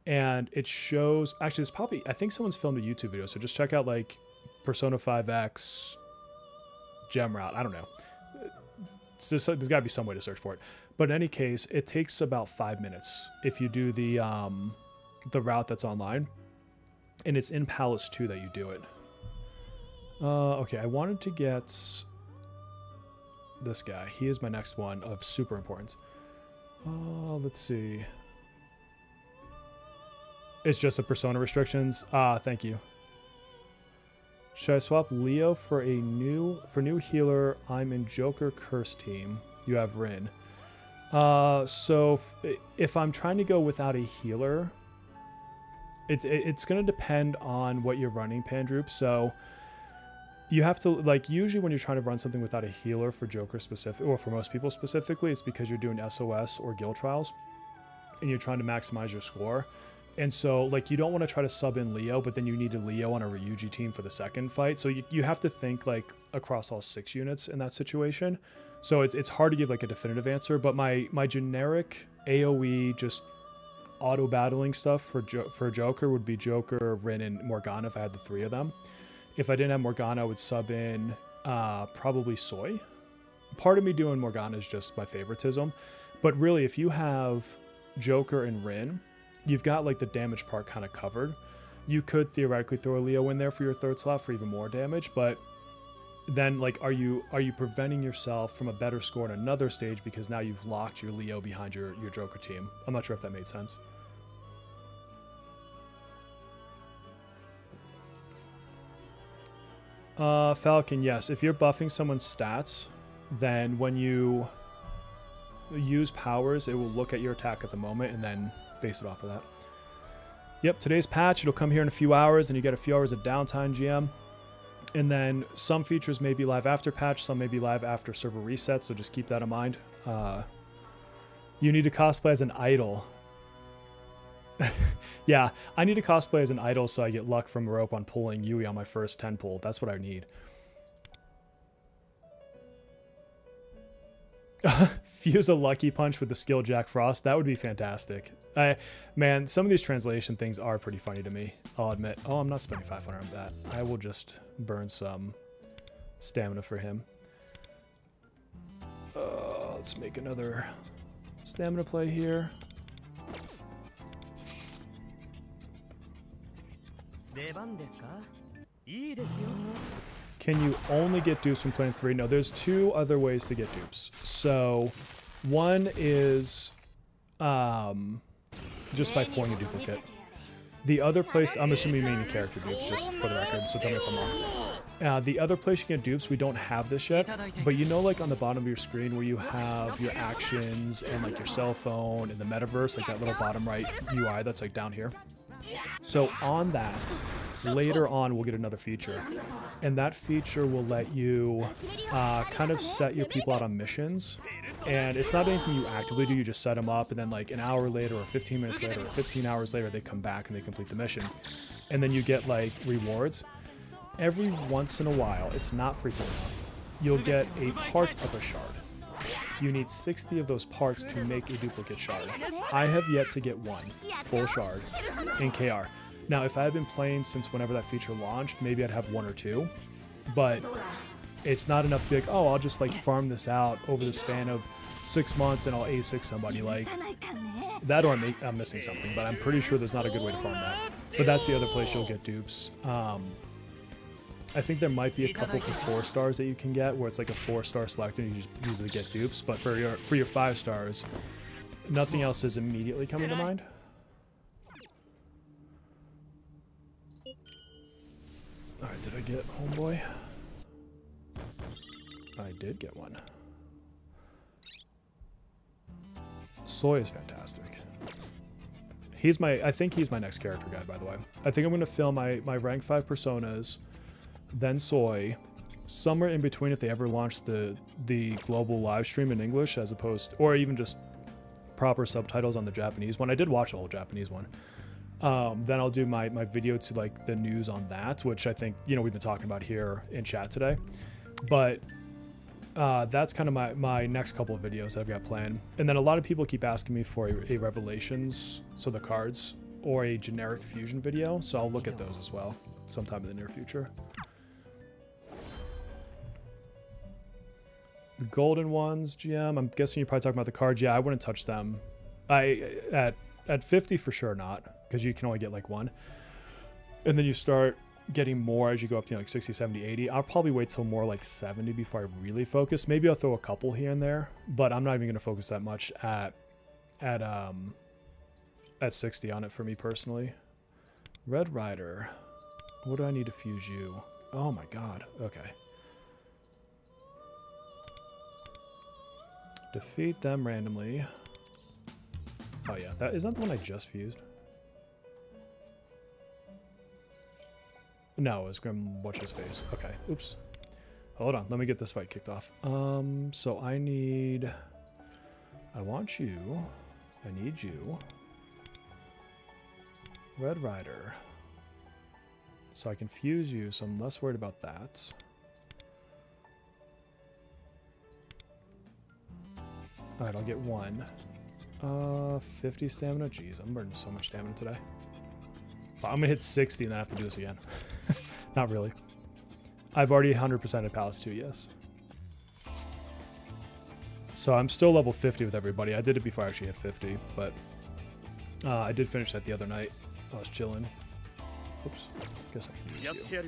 S1: And it shows, actually it's probably, I think someone's filmed a YouTube video, so just check out like Persona 5X gem route. I don't know. There's got to be some way to search for it. But in any case, it takes about 5 minutes if you do the route that's online. And it's in Palace 2 that you do it. Okay, I wanted to get this guy. He is my next one of super importance. Let's see. It's just a persona restrictions. Thank you. Should I swap Leo for new healer? I'm in Joker Curse team. You have Rin. So if I'm trying to go without a healer, it's going to depend on what you're running, Pandroop. So you have to, like, usually when you're trying to run something without a healer for Joker specific, or for most people specifically, it's because you're doing SOS or guild trials and you're trying to maximize your score. And so, like, you don't want to try to sub in Leo, but then you need a Leo on a Ryuji team for the second fight. So you have to think, like, across all 6 units in that situation. So it's hard to give, like, a definitive answer. But my generic AoE, just auto-battling stuff for Joker would be Joker, Rin, and Morgana if I had the 3 of them. If I didn't have Morgana, I would sub in probably Soy. Part of me doing Morgana is just my favoritism. But really, if you have Joker and Rin, you've got like the damage part kind of covered. You could theoretically throw a Leo in there for your 3rd slot for even more damage, but then like are you preventing yourself from a better score in another stage because now you've locked your Leo behind your Joker team? I'm not sure if that made sense. Falcon, yes. If you're buffing someone's stats, then when you use powers, it will look at your attack at the moment and then base it off of that. Yep, today's patch, it'll come here in a few hours, and you get a few hours of downtime, GM. And then some features may be live after patch, some may be live after server reset, so just keep that in mind. You need to cosplay as an idol. Yeah, I need to cosplay as an idol so I get luck from Rope on pulling Yui on my first 10 pull. That's what I need. Fuse a Lucky Punch with the skill Jack Frost. That would be fantastic. Man, some of these translation things are pretty funny to me, I'll admit. Oh, I'm not spending 500 on that. I will just burn some stamina for him. Let's make another stamina play here. Can you only get dupes from playing 3? No, there's 2 other ways to get dupes. So one is just by pulling a duplicate. The other place, I'm assuming you mean character dupes, just for the record, so tell me if I'm wrong. The other place you can get dupes, we don't have this yet, but you know, like on the bottom of your screen where you have your actions and like your cell phone and the metaverse, like that little bottom right UI that's like down here. So on that, later on we'll get another feature, and that feature will let you kind of set your people out on missions. And it's not anything you actively do, you just set them up, and then like an hour later or 15 minutes later or 15 hours later they come back and they complete the mission. And then you get like rewards. Every once in a while, it's not frequent enough, you'll get a part of a shard. You need 60 of those parts to make a duplicate shard. I have yet to get one full shard in KR. Now, if I had been playing since whenever that feature launched, maybe I'd have 1 or 2, but it's not enough to be like, oh, I'll just like farm this out over the span of 6 months and I'll A6 somebody. Like that, or I'm missing something, but I'm pretty sure there's not a good way to farm that. But that's the other place you'll get dupes. I think there might be a couple for 4 stars that you can get where it's like a 4-star selector and you just usually get dupes, but for your 5 stars, nothing else is immediately coming to mind. Alright, did I get homeboy? I did get one. Soy is fantastic. I think he's my next character guide, by the way. I think I'm going to film my rank 5 personas, then Soy, somewhere in between if they ever launch the global live stream in English, as opposed, or even just proper subtitles on the Japanese one. I did watch the whole Japanese one. Then I'll do my video to like the news on that, which I think, you know, we've been talking about here in chat today. But that's kind of my next couple of videos that I've got planned. And then a lot of people keep asking me for a Revelations, so the cards, or a generic fusion video. So I'll look at those as well sometime in the near future. The golden ones, GM, I'm guessing you're probably talking about the cards. Yeah, I wouldn't touch them. At 50 for sure not, because you can only get like 1. And then you start getting more as you go up to like 60, 70, 80. I'll probably wait till more like 70 before I really focus. Maybe I'll throw a couple here and there, but I'm not even going to focus that much at 60 on it for me personally. Red Rider. What do I need to fuse you? Oh my god. Okay. Defeat them randomly. Oh yeah, that isn't the one I just fused. No, it was Grim Watch His Face. Okay, oops. Hold on, let me get this fight kicked off. So I want you. I need you. Red Rider. So I can fuse you, so I'm less worried about that. Alright, I'll get 1. 50 stamina? Jeez, I'm burning so much stamina today. I'm gonna hit 60 and then I have to do this again. Not really. I've already 100%ed Palace 2, yes. So I'm still level 50 with everybody. I did it before I actually hit 50, but I did finish that the other night. I was chilling. Oops. Guess I can use you.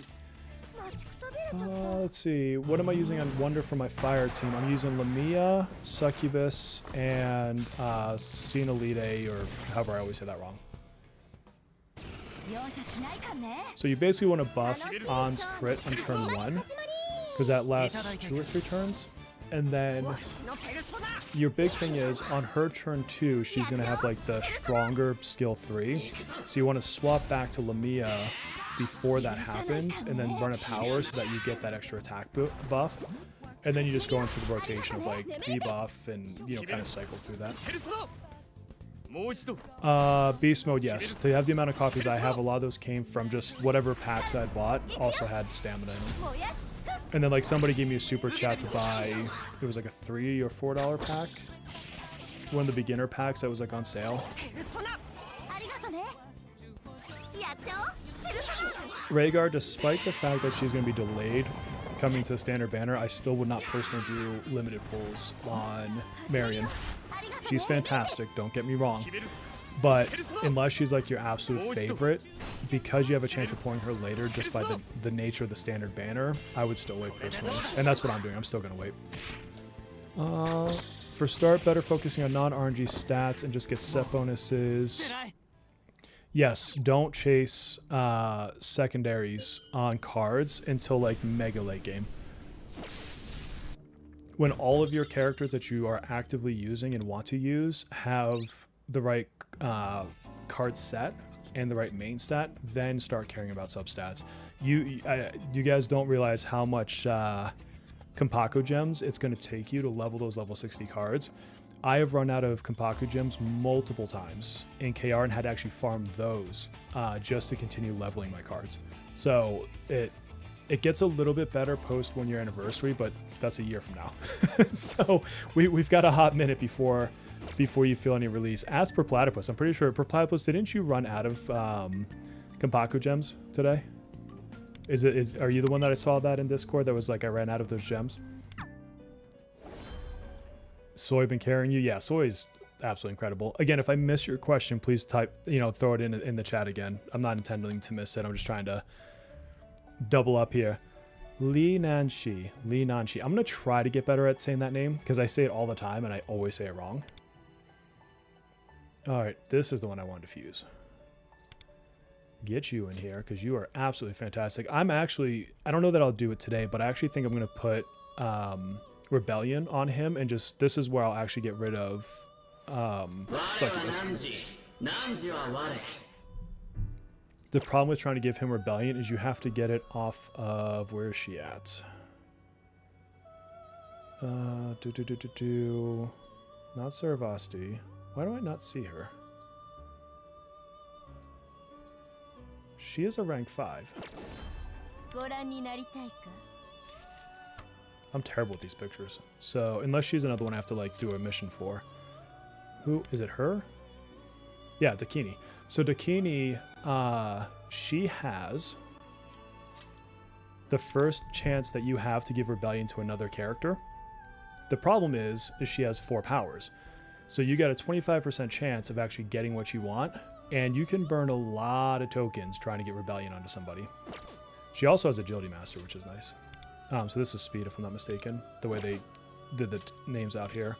S1: Let's see. What am I using on Wonder for my fire team? I'm using Lamia, Succubus, and Sinolide, or however I always say that wrong. So you basically want to buff On's crit on turn 1, because that lasts 2 or 3 turns. And then your big thing is on her turn 2, she's going to have like the stronger skill 3. So you want to swap back to Lamia before that happens, and then run a power so that you get that extra attack buff. And then you just go into the rotation of like debuff and, you know, kind of cycle through that. Beast mode, yes. To have the amount of copies I have, a lot of those came from just whatever packs I bought also had stamina in them. And then like somebody gave me a super chat to buy, it was like a $3 or $4 pack. One of the beginner packs that was like on sale. Rhaegar, despite the fact that she's going to be delayed coming to the standard banner, I still would not personally do limited pulls on Marion. She's fantastic, don't get me wrong. But unless she's like your absolute favorite, because you have a chance of pulling her later just by the nature of the standard banner, I would still wait personally. And that's what I'm doing. I'm still going to wait. For start, better focusing on non-RNG stats and just get set bonuses. Yes, don't chase secondaries on cards until like mega late game. When all of your characters that you are actively using and want to use have the right card set and the right main stat, then start caring about substats. You guys don't realize how much Kenpaku gems it's going to take you to level those level 60 cards. I have run out of Kenpaku gems multiple times in KR and had to actually farm those just to continue leveling my cards. So it gets a little bit better post 1 year anniversary, but that's a year from now. So we've got a hot minute before you feel any release. As per Platypus, I'm pretty sure, per Platypus, didn't you run out of Kenpaku gems today? Are you the one that I saw that in Discord that was like, I ran out of those gems? Soy been carrying you? Yeah, Soy's absolutely incredible. Again, if I miss your question, please type, throw it in the chat again. I'm not intending to miss it. I'm just trying to double up here. Li Nanshi. I'm going to try to get better at saying that name because I say it all the time and I always say it wrong. All right, this is the one I wanted to fuse. Get you in here because you are absolutely fantastic. I don't know that I'll do it today, but I actually think I'm going to put Rebellion on him and just, this is where I'll actually get rid of Succubus. The problem with trying to give him Rebellion is you have to get it off of, where is she at? Not Saravasti. Why do I not see her? She is a rank 5. I'm terrible with these pictures. So, unless she's another one I have to, like, do a mission for. Who, is it her? Yeah, Dakini. So, Dakini, she has the first chance that you have to give Rebellion to another character. The problem is she has 4 powers. So, you got a 25% chance of actually getting what you want, and you can burn a lot of tokens trying to get Rebellion onto somebody. She also has Agility Master, which is nice. So this is speed, if I'm not mistaken, the way they did the names out here.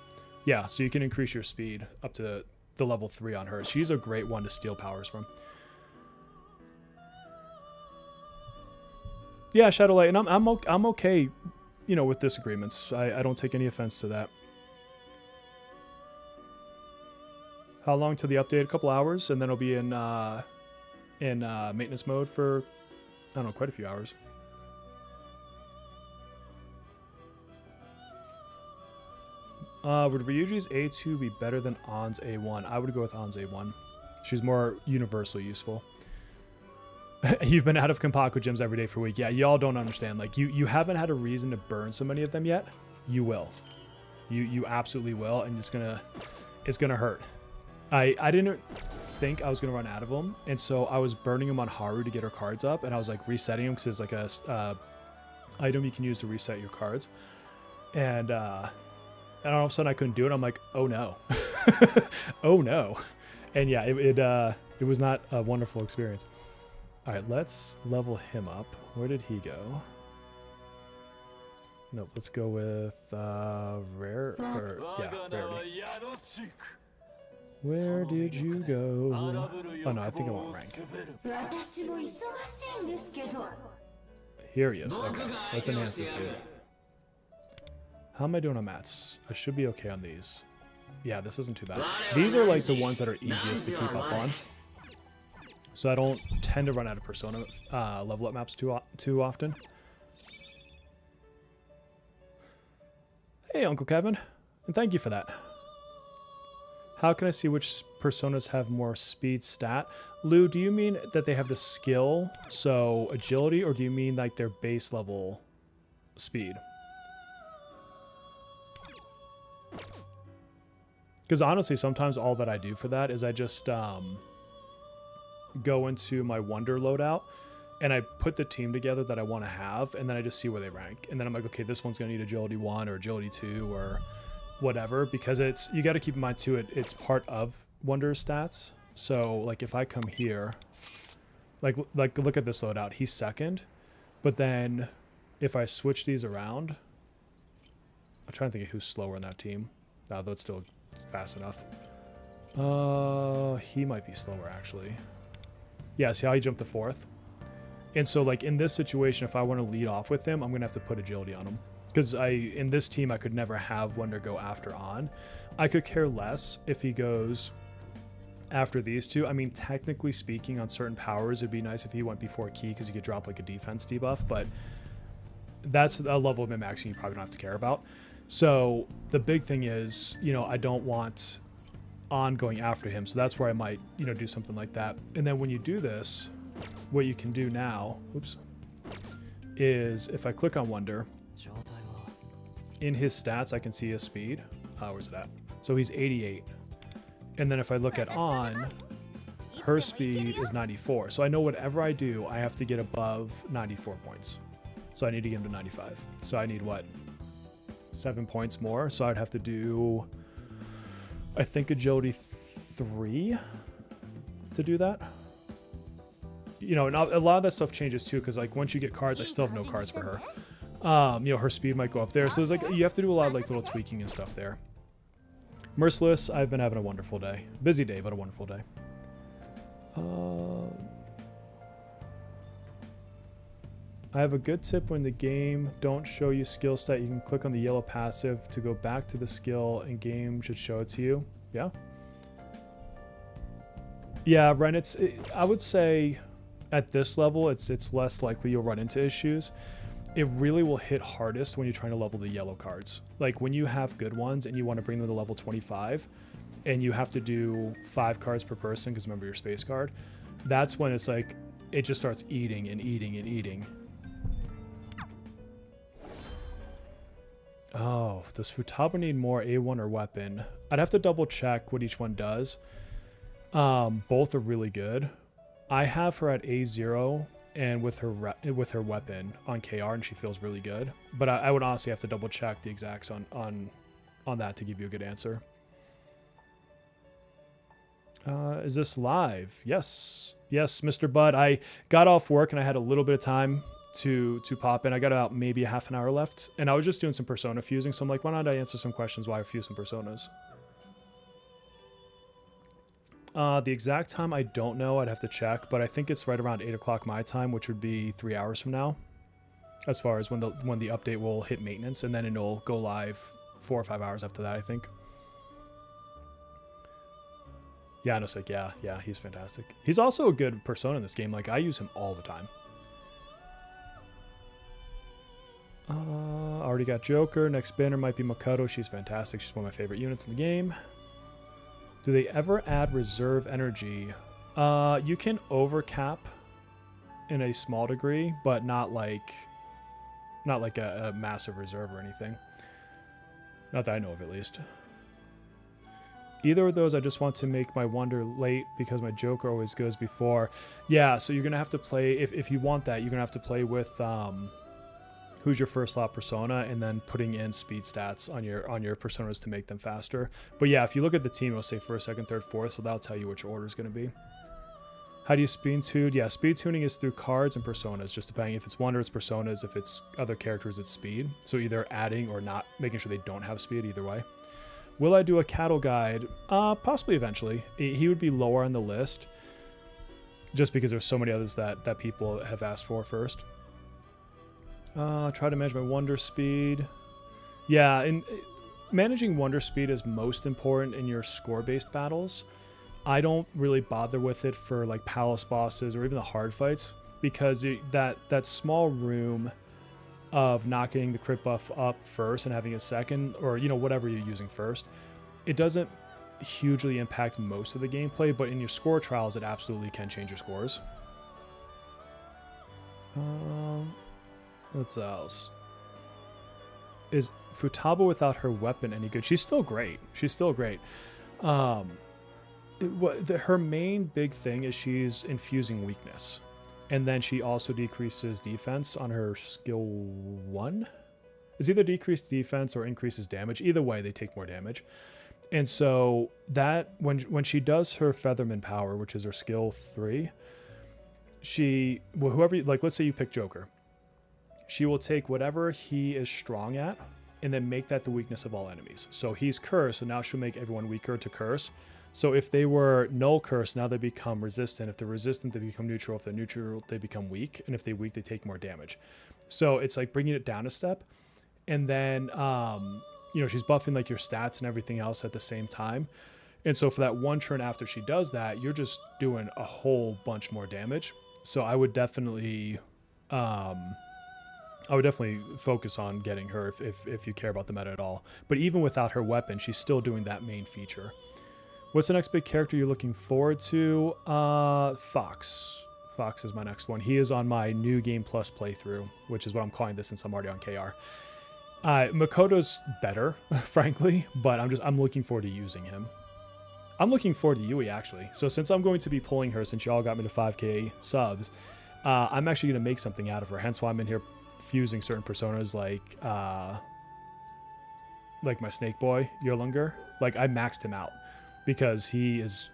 S1: Yeah, so you can increase your speed up to the level 3 on her. She's a great one to steal powers from. Yeah, Shadowlight, and I'm okay, with disagreements. I don't take any offense to that. How long to the update? A couple hours, and then it'll be in maintenance mode for, I don't know, quite a few hours. Would Ryuji's A2 be better than Ann's A1? I would go with Ann's A1. She's more universally useful. You've been out of Kenpaku gems every day for a week. Yeah, y'all don't understand. Like, you haven't had a reason to burn so many of them yet. You will. You absolutely will, and it's gonna hurt. I didn't think I was gonna run out of them, and so I was burning them on Haru to get her cards up, and I was like resetting them because it's like a item you can use to reset your cards. And all of a sudden I couldn't do it. I'm like, oh no. Oh no. And yeah, it was not a wonderful experience. All right, let's level him up. Where did he go? Nope, let's go with rarity. Where did you go? Oh no, I think I want rank. Here he is. Okay, let's enhance this dude. How am I doing on mats? I should be okay on these. Yeah, this isn't too bad. These are like the ones that are easiest to keep up on. So I don't tend to run out of Persona level up maps too often. Hey, Uncle Kevin. And thank you for that. How can I see which personas have more speed stat? Lou, do you mean that they have the skill, so agility, or do you mean like their base level speed? Because honestly, sometimes all that I do for that is I just go into my Wonder loadout and I put the team together that I want to have, and then I just see where they rank. And then I'm like, okay, this one's going to need Agility 1 or Agility 2 or whatever, because you got to keep in mind too, it's part of Wonder's stats. So like if I come here, like look at this loadout. He's second, but then if I switch these around, I'm trying to think of who's slower in that team. Though it's still fast enough. He might be slower actually. Yeah, see how he jumped to fourth? And so like in this situation, if I want to lead off with him, I'm gonna have to put agility on him. Because in this team I could never have Wonder go after on. I could care less if he goes after these two. I mean, technically speaking, on certain powers it'd be nice if he went before Key because he could drop like a defense debuff, but that's a level of min-maxing you probably don't have to care about. So the big thing is, you know, I don't want on going after him, so that's where I might, you know, do something like that. And then when you do this, what you can do now, oops, is if I click on Wonder, in his stats I can see his speed. Where's it at? So he's 88. And then if I look at on, her speed is 94. So I know whatever I do, I have to get above 94 points. So I need to get him to 95. So I need what? 7 points more. So I'd have to do, I think, agility 3 to do that. You know, and a lot of that stuff changes too, because like once you get cards, I still have no cards for her. You know, her speed might go up there. So there's like, you have to do a lot of like little tweaking and stuff there. Merciless, I've been having a wonderful day. Busy day, but a wonderful day. I have a good tip when the game don't show you skill stat. You can click on the yellow passive to go back to the skill and game should show it to you. Yeah. Yeah, Ren, I would say at this level, it's less likely you'll run into issues. It really will hit hardest when you're trying to level the yellow cards. Like when you have good ones and you want to bring them to level 25 and you have to do 5 cards per person because remember your space card, that's when it's like, it just starts eating and eating and eating. Oh, does Futaba need more A1 or weapon? I'd have to double check what each one does. Both are really good. I have her at A0 and with her weapon on KR, and she feels really good. But I would honestly have to double check the exacts on that to give you a good answer. Is this live? Yes, Mr. Bud. I got off work and I had a little bit of time to pop in. I got about maybe a half an hour left, and I was just doing some persona fusing. So I'm like, why not I answer some questions while I fuse some personas? The exact time I don't know. I'd have to check, but I think it's right around 8 o'clock my time, which would be 3 hours from now, as far as when the update will hit maintenance, and then it'll go live 4 or 5 hours after that, I think. Yeah, no, sick. Yeah, he's fantastic. He's also a good persona in this game. Like I use him all the time. Already got Joker. Next banner might be Makoto. She's fantastic. She's one of my favorite units in the game. Do they ever add reserve energy? You can overcap in a small degree, but not like a massive reserve or anything. Not that I know of, at least. Either of those, I just want to make my Wonder late because my Joker always goes before. Yeah, so you're gonna have to play if you want that. You're gonna have to play with who's your first slot persona, and then putting in speed stats on your personas to make them faster. But yeah, if you look at the team, it'll say first, second, third, fourth, so that'll tell you which order is going to be. How do you speed tune? Yeah, speed tuning is through cards and personas, just depending if it's Wonder, it's personas, if it's other characters, it's speed. So either adding or not, making sure they don't have speed, either way. Will I do a cattle guide? Possibly eventually. He would be lower on the list, just because there's so many others that people have asked for first. Try to manage my Wonder speed. Yeah, and managing Wonder speed is most important in your score-based battles. I don't really bother with it for like palace bosses or even the hard fights, because that small room of not getting the crit buff up first and having a second, or you know, whatever you're using first, it doesn't hugely impact most of the gameplay, but in your score trials it absolutely can change your scores. What else? Is Futaba without her weapon any good? She's still great. She's still great. Her main big thing is she's infusing weakness. And then she also decreases defense on her skill 1. It's either decreased defense or increases damage. Either way, they take more damage. And so that when she does her Featherman power, which is her skill 3, whoever, like, let's say you pick Joker, she will take whatever he is strong at and then make that the weakness of all enemies. So he's cursed, so now she'll make everyone weaker to curse. So if they were null curse, now they become resistant. If they're resistant, they become neutral. If they're neutral, they become weak. And if they're weak, they take more damage. So it's like bringing it down a step. And then, she's buffing like your stats and everything else at the same time. And so for that one turn after she does that, you're just doing a whole bunch more damage. So I would definitely focus on getting her if you care about the meta at all. But even without her weapon, she's still doing that main feature. What's the next big character you're looking forward to? Fox. Fox is my next one. He is on my New Game Plus playthrough, which is what I'm calling this since I'm already on KR. Makoto's better, frankly, but I'm looking forward to using him. I'm looking forward to Yui, actually. So since I'm going to be pulling her, since y'all got me to 5k subs, I'm actually going to make something out of her. Hence why I'm in here fusing certain personas like my Snake Boy, Yerlunger. Like, I maxed him out because he's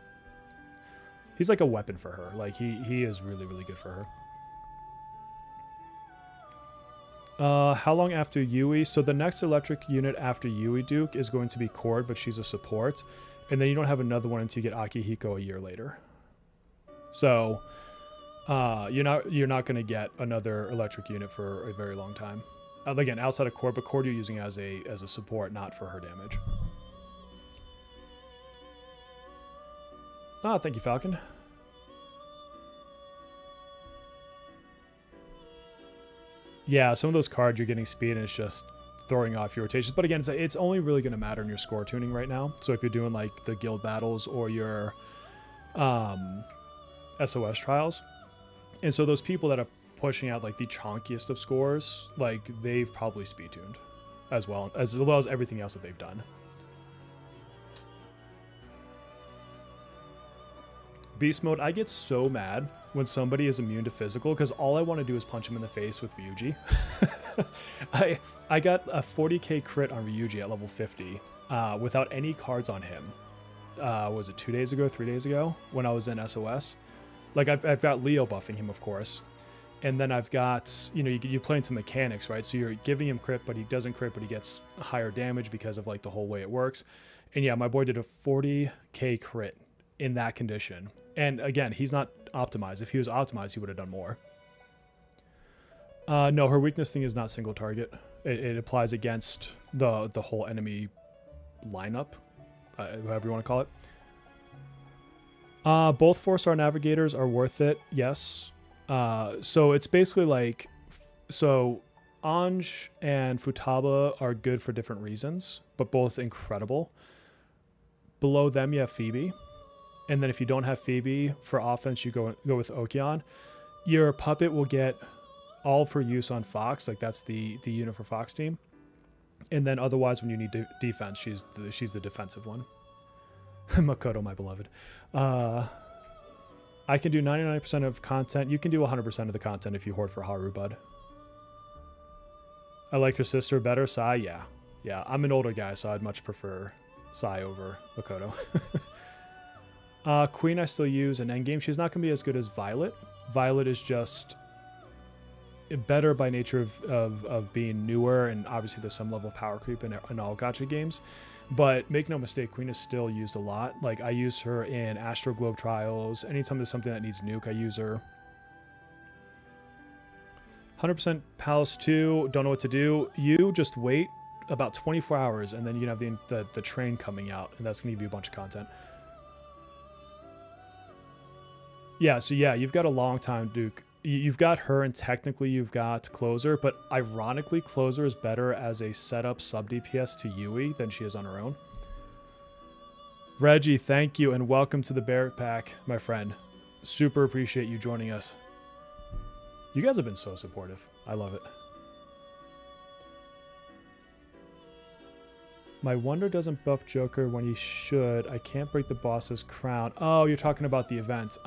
S1: like a weapon for her. Like, he is really, really good for her. How long after Yui? So the next electric unit after Yui Duke is going to be Cord, but she's a support. And then you don't have another one until you get Akihiko a year later. So you're not going to get another electric unit for a very long time. Again, outside of Cord, but Cord you're using as a support, not for her damage. Thank you, Falcon. Yeah, some of those cards you're getting speed and it's just throwing off your rotations. But again, it's only really going to matter in your score tuning right now. So if you're doing like the guild battles or your SOS trials. And so those people that are pushing out like the chonkiest of scores, like they've probably speed tuned as well as everything else that they've done. Beast mode, I get so mad when somebody is immune to physical because all I want to do is punch him in the face with Ryuji. I got a 40k crit on Ryuji at level 50 without any cards on him. Was it 2 days ago, 3 days ago when I was in SOS? Like I've got Leo buffing him, of course. And then I've got, you play into mechanics, right? So you're giving him crit, but he doesn't crit, but he gets higher damage because of like the whole way it works. And yeah, my boy did a 40k crit in that condition. And again, he's not optimized. If he was optimized, he would have done more. No, her weakness thing is not single target. It applies against the whole enemy lineup, however you want to call it. Both 4-star navigators are worth it, yes. So it's basically like, so Anj and Futaba are good for different reasons, but both incredible. Below them, you have Phoebe. And then if you don't have Phoebe, for offense, you go with Okeon. Your puppet will get all for use on Fox, like that's the unit for Fox team. And then otherwise, when you need defense, she's the defensive one. Makoto, my beloved. I can do 99% of content. You can do 100% of the content if you hoard for Haru, bud. I like your sister better, Sai. Yeah. I'm an older guy, so I'd much prefer Sai over Makoto. Queen I still use in endgame. She's not going to be as good as Violet. Violet is just better by nature of being newer, and obviously there's some level of power creep in all gacha games. But make no mistake, Queen is still used a lot. Like, I use her in Astro Globe Trials. Anytime there's something that needs nuke, I use her. 100% Palace 2, don't know what to do. You just wait about 24 hours, and then you can have the train coming out, and that's going to give you a bunch of content. Yeah, so yeah, you've got a long time, Duke. You've got her, and technically you've got Closer, but ironically, Closer is better as a setup sub DPS to Yui than she is on her own. Reggie, thank you, and welcome to the Barrack Pack, my friend. Super appreciate you joining us. You guys have been so supportive. I love it. My Wonder doesn't buff Joker when he should. I can't break the boss's crown. Oh, you're talking about the event.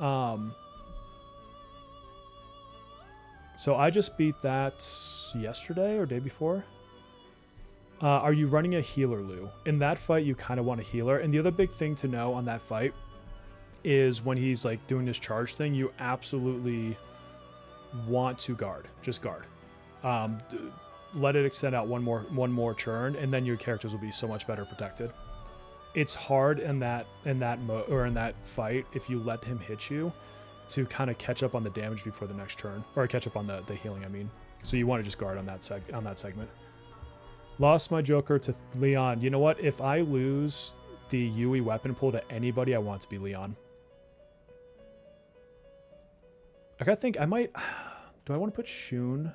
S1: So I just beat that yesterday or day before. Are you running a healer, Lou? In that fight, you kind of want a healer. And the other big thing to know on that fight is when he's like doing this charge thing, you absolutely want to guard. Just guard. Let it extend out one more turn, and then your characters will be so much better protected. It's hard in that fight if you let him hit you to kind of catch up on the damage before the next turn, or catch up on the healing. I mean, so you want to just guard on that segment. Lost my Joker to Leon. You know what? If I lose the Yui weapon pool to anybody, I want to be Leon. I gotta think. I might. Do I want to put Shun?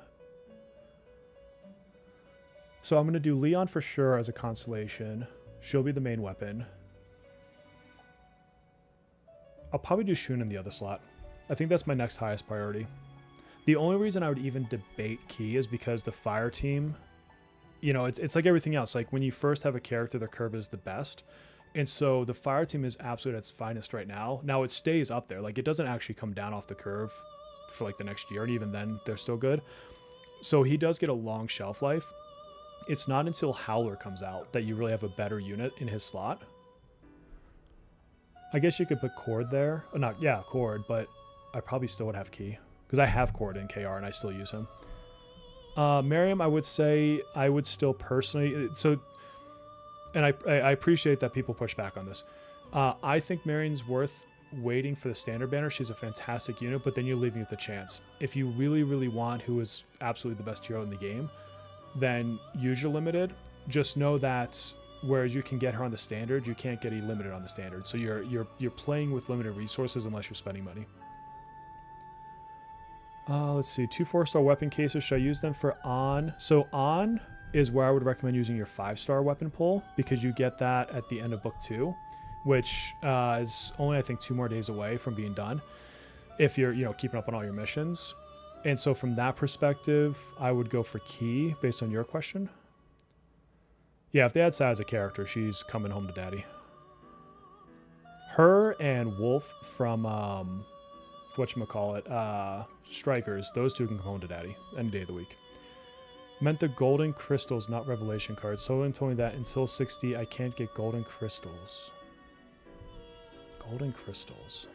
S1: So I'm gonna do Leon for sure as a constellation. She'll be the main weapon. I'll probably do Shun in the other slot. I think that's my next highest priority. The only reason I would even debate Key is because the fire team, you know, it's like everything else. Like when you first have a character, the curve is the best. And so the fire team is absolutely at its finest right now. Now it stays up there. Like it doesn't actually come down off the curve for like the next year. And even then they're still good. So he does get a long shelf life. It's not until Howler comes out that you really have a better unit in his slot. I guess you could put Cord there. Oh, not, yeah, Cord, but I probably still would have Key. Because I have Cord in KR and I still use him. Miriam, I would say I would still personally... So, and I appreciate that people push back on this. I think Miriam's worth waiting for the standard banner. She's a fantastic unit, but then you're leaving with the chance. If you really, really want who is absolutely the best hero in the game, then use your limited. Just know that whereas you can get her on the standard, you can't get a limited on the standard. So you're playing with limited resources unless you're spending money. Let's see, 2 4-star weapon cases. Should I use them for On? So On is where I would recommend using your 5-star weapon pull, because you get that at the end of book 2, which is only I think 2 more days away from being done if you're keeping up on all your missions. And so from that perspective, I would go for Key based on your question. Yeah, if they had Sad as a character, she's coming home to daddy. Her and Wolf from, whatchamacallit, Strikers, those two can come home to daddy any day of the week. Meant the golden crystals, not revelation cards. Someone told me that until 60, I can't get golden crystals. Golden crystals.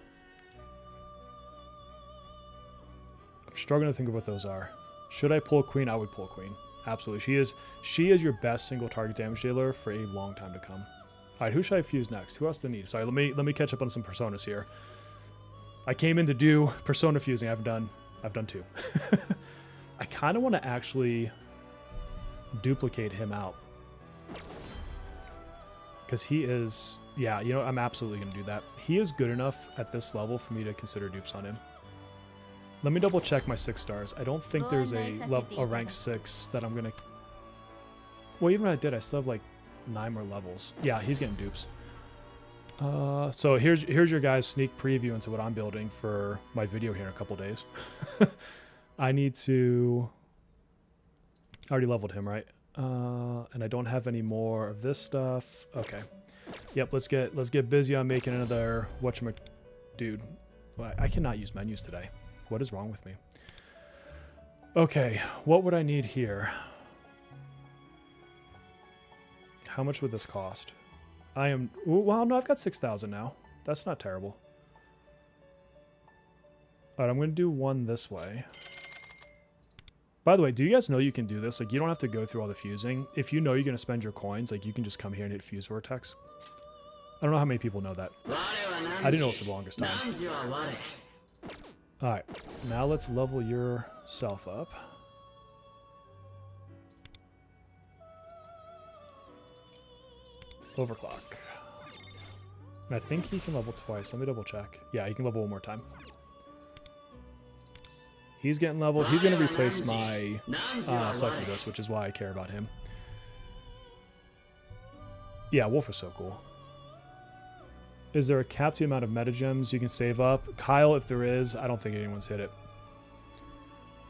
S1: I'm struggling to think of what those are. Should I pull Queen? I would pull Queen. Absolutely. She is your best single target damage dealer for a long time to come. All right, who should I fuse next? Who else do I need? Sorry, let me catch up on some personas here. I came in to do persona fusing. I've done 2. I kind of want to actually duplicate him out, because he is, yeah, I'm absolutely going to do that. He is good enough at this level for me to consider dupes on him. Let me double check my 6 stars. I don't think there's a rank 6 that I'm going to... Well, even if I did, I still have like 9 more levels. Yeah, he's getting dupes. So here's your guys' sneak preview into what I'm building for my video here in a couple days. I need to... I already leveled him, right? And I don't have any more of this stuff. Okay. Yep, let's get busy on making another dude. I cannot use menus today. What is wrong with me? Okay, what would I need here? How much would this cost? Well, no, I've got 6,000 now. That's not terrible. All right, I'm going to do one this way. By the way, do you guys know you can do this? Like, you don't have to go through all the fusing. If you know you're going to spend your coins, like, you can just come here and hit fuse vortex. I don't know how many people know that. I didn't know it for the longest time. All right, now let's level yourself up. Overclock. And I think he can level twice. Let me double check. Yeah, he can level one more time. He's getting leveled. He's going to replace my Succubus, which is why I care about him. Yeah, Wolf is so cool. Is there a cap to the amount of metagems you can save up? Kyle, if there is, I don't think anyone's hit it.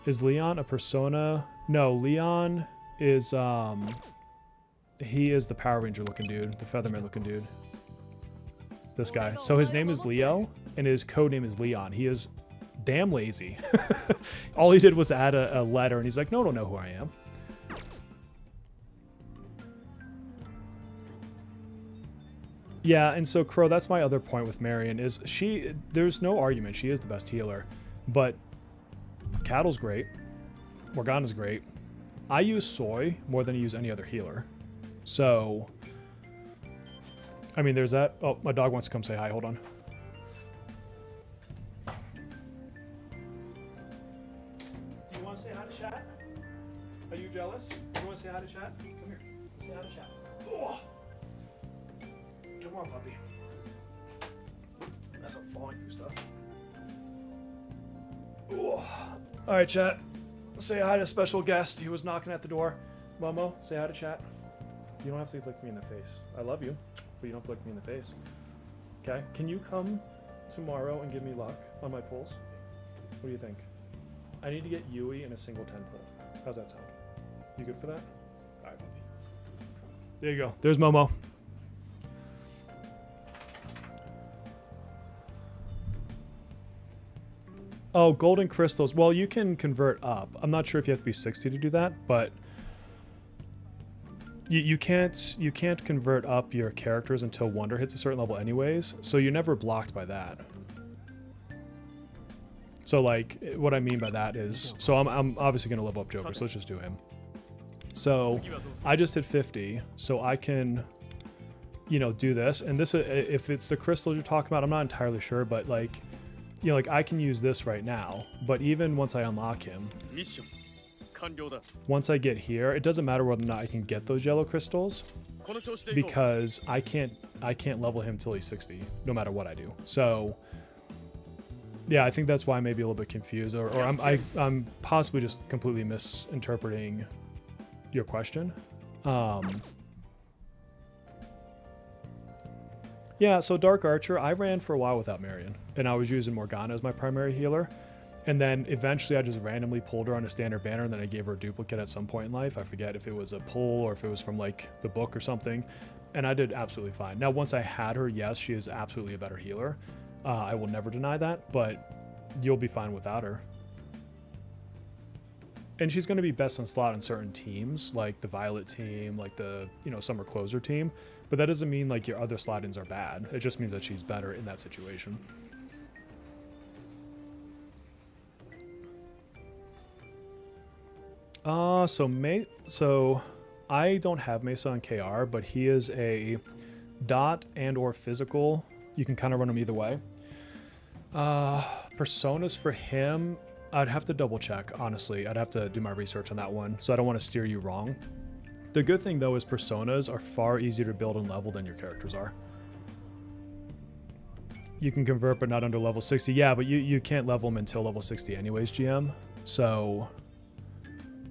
S1: Is Leon a persona? No, Leon is, he is the Power Ranger looking dude, the Featherman looking dude. This guy. So his name is Leo, and his code name is Leon. He is damn lazy. All he did was add a letter, and he's like, no, I don't know who I am. Yeah, and so Crow, that's my other point with Marion is there's no argument, she is the best healer, but Cattle's great, Morgana's great. I use Soy more than I use any other healer. So, I mean, there's that. Oh, my dog wants to come say hi, hold on. Do you want to say hi to chat? Are you jealous? Do you want to say hi to chat? Come here, say hi to chat. Oh. Come on, puppy. That's not falling through stuff. Ooh. All right, chat. Say hi to special guest who was knocking at the door. Momo, say hi to chat. You don't have to look me in the face. I love you, but you don't have to look me in the face. Okay? Can you come tomorrow and give me luck on my pulls? What do you think? I need to get Yui in a single 10 pull. How's that sound? You good for that? All right, puppy. There you go. There's Momo. Oh, golden crystals. Well, you can convert up. I'm not sure if you have to be 60 to do that, but you can't convert up your characters until Wonder hits a certain level anyways, so you're never blocked by that. So like what I mean by that is, so I'm obviously going to level up Joker, so let's just do him. So I just hit 50, so I can, you know, do this, and this, if it's the crystals you're talking about, I'm not entirely sure, but like, you know, like I can use this right now, but even once I unlock him, once I get here, it doesn't matter whether or not I can get those yellow crystals, because I can't level him till he's 60, no matter what I do. So yeah, I think that's why I may be a little bit confused, or I'm possibly just completely misinterpreting your question. Yeah, so Dark Archer, I ran for a while without Marion, and I was using Morgana as my primary healer, and then eventually I just randomly pulled her on a standard banner, and then I gave her a duplicate at some point in life. I forget if it was a pull or if it was from like the book or something, and I did absolutely fine. Now, once I had her, yes, she is absolutely a better healer. I will never deny that, but you'll be fine without her. And she's going to be best in slot on certain teams, like the Violet team, like the, you know, Summer Closer team. But that doesn't mean like your other slot-ins are bad. It just means that she's better in that situation. So I don't have Mesa on KR, but he is a dot and or physical. You can kind of run him either way. Personas for him, I'd have to double check, honestly. I'd have to do my research on that one, so I don't want to steer you wrong. The good thing, though, is personas are far easier to build and level than your characters are. You can convert, but not under level 60. Yeah, but you can't level them until level 60 anyways, GM. So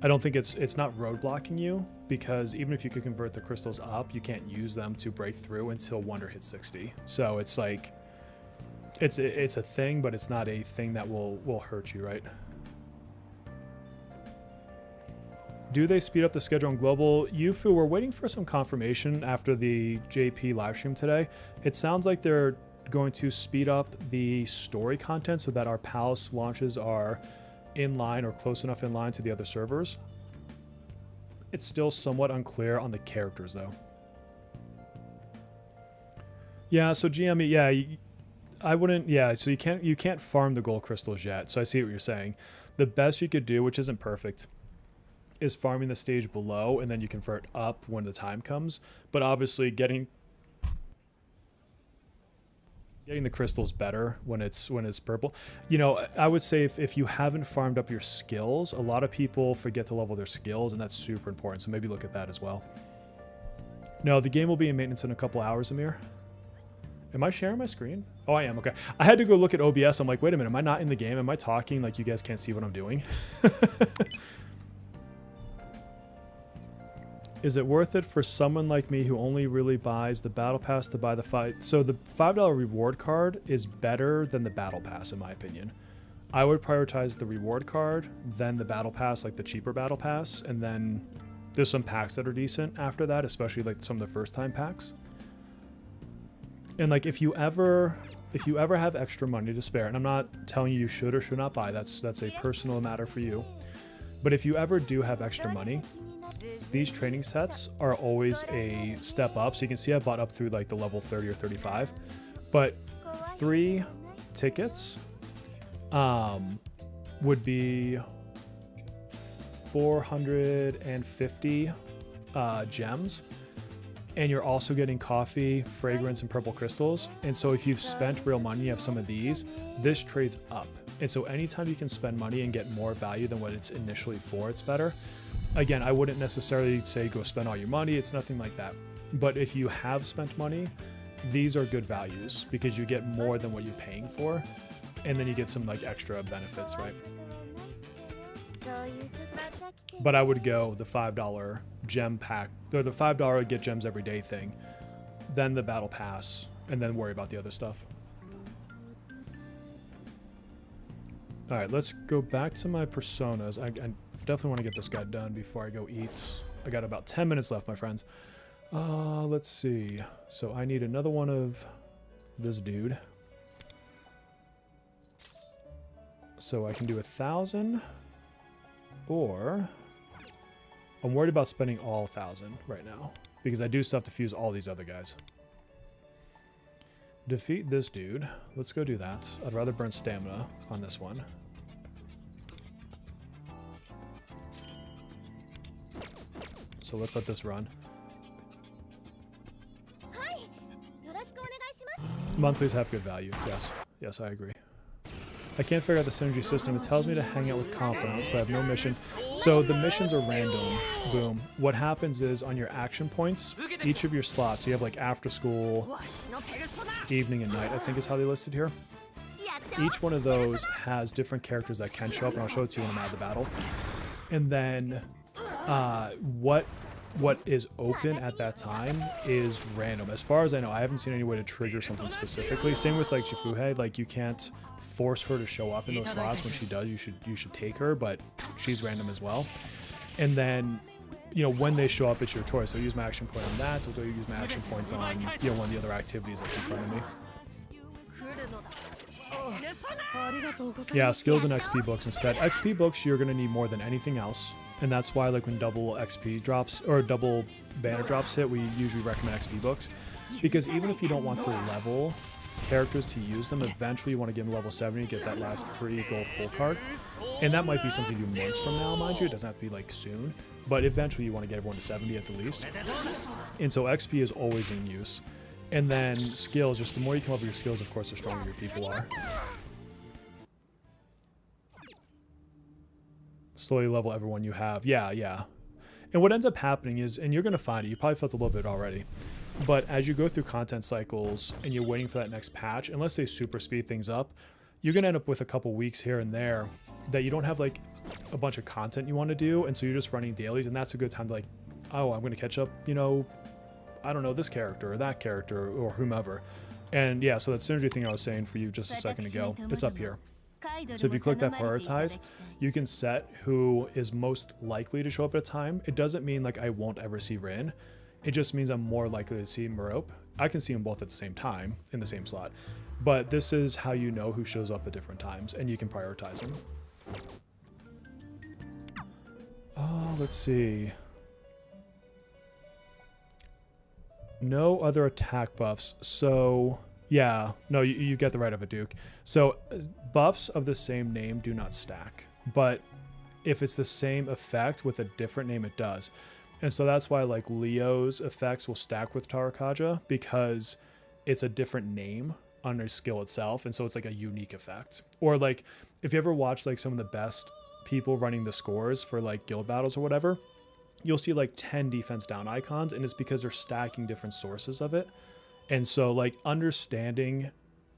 S1: I don't think it's not roadblocking you, because even if you could convert the crystals up, you can't use them to break through until Wonder hits 60. So it's like, it's a thing, but it's not a thing that will hurt you, right? Do they speed up the schedule on Global? Yufu, we're waiting for some confirmation after the JP livestream today. It sounds like they're going to speed up the story content so that our Palace launches are in line or close enough in line to the other servers. It's still somewhat unclear on the characters, though. Yeah, so GM, yeah, I wouldn't, yeah, so you can't farm the gold crystals yet, so I see what you're saying. The best you could do, which isn't perfect, is farming the stage below, and then you convert up when the time comes. But obviously getting the crystals better when it's purple. You know, I would say if you haven't farmed up your skills, a lot of people forget to level their skills, and that's super important. So maybe look at that as well. No, the game will be in maintenance in a couple hours, Amir. Am I sharing my screen? Oh, I am. Okay. I had to go look at OBS. I'm like, wait a minute. Am I not in the game? Am I talking like you guys can't see what I'm doing? Is it worth it for someone like me who only really buys the battle pass to buy the fight? So the $5 reward card is better than the battle pass, in my opinion. I would prioritize the reward card, then the battle pass, like the cheaper battle pass, and then there's some packs that are decent after that, especially like some of the first time packs. And like if you ever have extra money to spare, and I'm not telling you should or should not buy, that's a personal matter for you. But if you ever do have extra money, these training sets are always a step up. So you can see I bought up through like the level 30 or 35, but 3 tickets would be 450 gems, and you're also getting coffee, fragrance, and purple crystals. And so if you've spent real money, you have some of these, this trades up. And so anytime you can spend money and get more value than what it's initially for, it's better. Again, I wouldn't necessarily say go spend all your money. It's nothing like that. But if you have spent money, these are good values because you get more than what you're paying for. And then you get some like extra benefits, right? But I would go the $5 gem pack, or the $5 get gems every day thing, then the battle pass, and then worry about the other stuff. All right, let's go back to my personas. I definitely want to get this guy done before I go eat. I got about 10 minutes left, my friends. Let's see. So I need another one of this dude. So I can do 1,000, or I'm worried about spending all 1,000 right now because I do still have to fuse all these other guys. Defeat this dude. Let's go do that. I'd rather burn stamina on this one. So let's let this run. Monthlies have good value. Yes. Yes, I agree. I can't figure out the synergy system. It tells me to hang out with confidants, but I have no mission. So the missions are random. Boom. What happens is on your action points, each of your slots, you have like after school, evening, and night, I think is how they listed here. Each one of those has different characters that can show up, and I'll show it to you when I'm out of the battle. And then what is open at that time is random. As far as I know, I haven't seen any way to trigger something specifically. Same with like Shifuhei, like you can't force her to show up in those slots. When she does, you should take her, but she's random as well. And then, you know, when they show up, it's your choice. So use my action point on that, or use my action point on, you know, one of the other activities that's in front of me. Yeah, skills and XP books instead. XP books you're gonna need more than anything else. And that's why, like, when double XP drops or double banner drops hit, we usually recommend XP books. Because even if you don't want to level characters to use them, eventually you want to get them level 70 to get that last free gold pull card. And that might be something you do months from now, mind you. It doesn't have to be, like, soon. But eventually you want to get everyone to 70 at the least. And so XP is always in use. And then skills, just the more you come up with your skills, of course, the stronger your people are. Slowly level everyone you have. Yeah. And what ends up happening is, and you're going to find it, you probably felt a little bit already, but as you go through content cycles and you're waiting for that next patch, unless they super speed things up, you're going to end up with a couple weeks here and there that you don't have like a bunch of content you want to do, and so you're just running dailies, and that's a good time to like, oh, I'm going to catch up, you know, I don't know, this character or that character or whomever. And yeah, so that synergy thing I was saying for you just a second ago, it's up here. So if you click that prioritize, you can set who is most likely to show up at a time. It doesn't mean like I won't ever see Rin. It just means I'm more likely to see Merope. I can see them both at the same time in the same slot. But this is how you know who shows up at different times, and you can prioritize them. Oh, let's see. No other attack buffs. So yeah, no, you get the right of it, Duke. So buffs of the same name do not stack, but if it's the same effect with a different name, it does. And so that's why like Leo's effects will stack with Tarakaja, because it's a different name on her skill itself, and so it's like a unique effect. Or like if you ever watch like some of the best people running the scores for like guild battles or whatever, you'll see like 10 defense down icons, and it's because they're stacking different sources of it. And so like understanding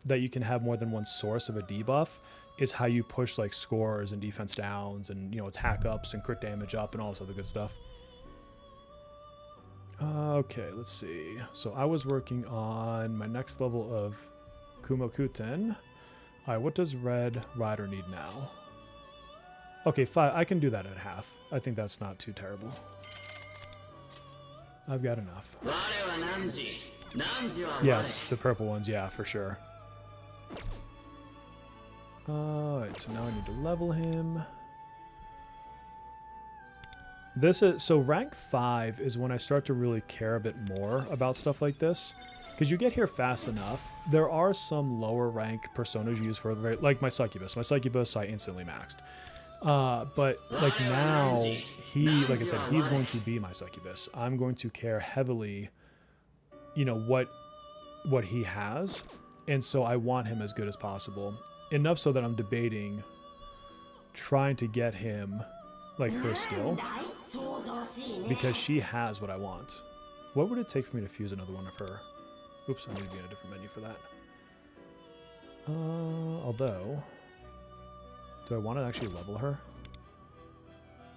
S1: that you can have more than one source of a debuff is how you push like scores and defense downs and, you know, attack ups and crit damage up and all this other good stuff. Okay, let's see. So I was working on my next level of Kumokuten. All right, what does Red Rider need now? Okay, 5. I can do that at half. I think that's not too terrible. I've got enough. Yes, the purple ones, yeah, for sure. Alright, so now I need to level him. This is so rank 5 is when I start to really care a bit more about stuff like this, because you get here fast enough. There are some lower rank personas you use for like my succubus. My succubus I instantly maxed, but like now like I said, he's going to be my succubus. I'm going to care heavily, you know, what he has, and so I want him as good as possible. Enough so that I'm debating trying to get him like her skill, because she has what I want. What would it take for me to fuse another one of her? Oops, I need to be in a different menu for that. Although, do I want to actually level her?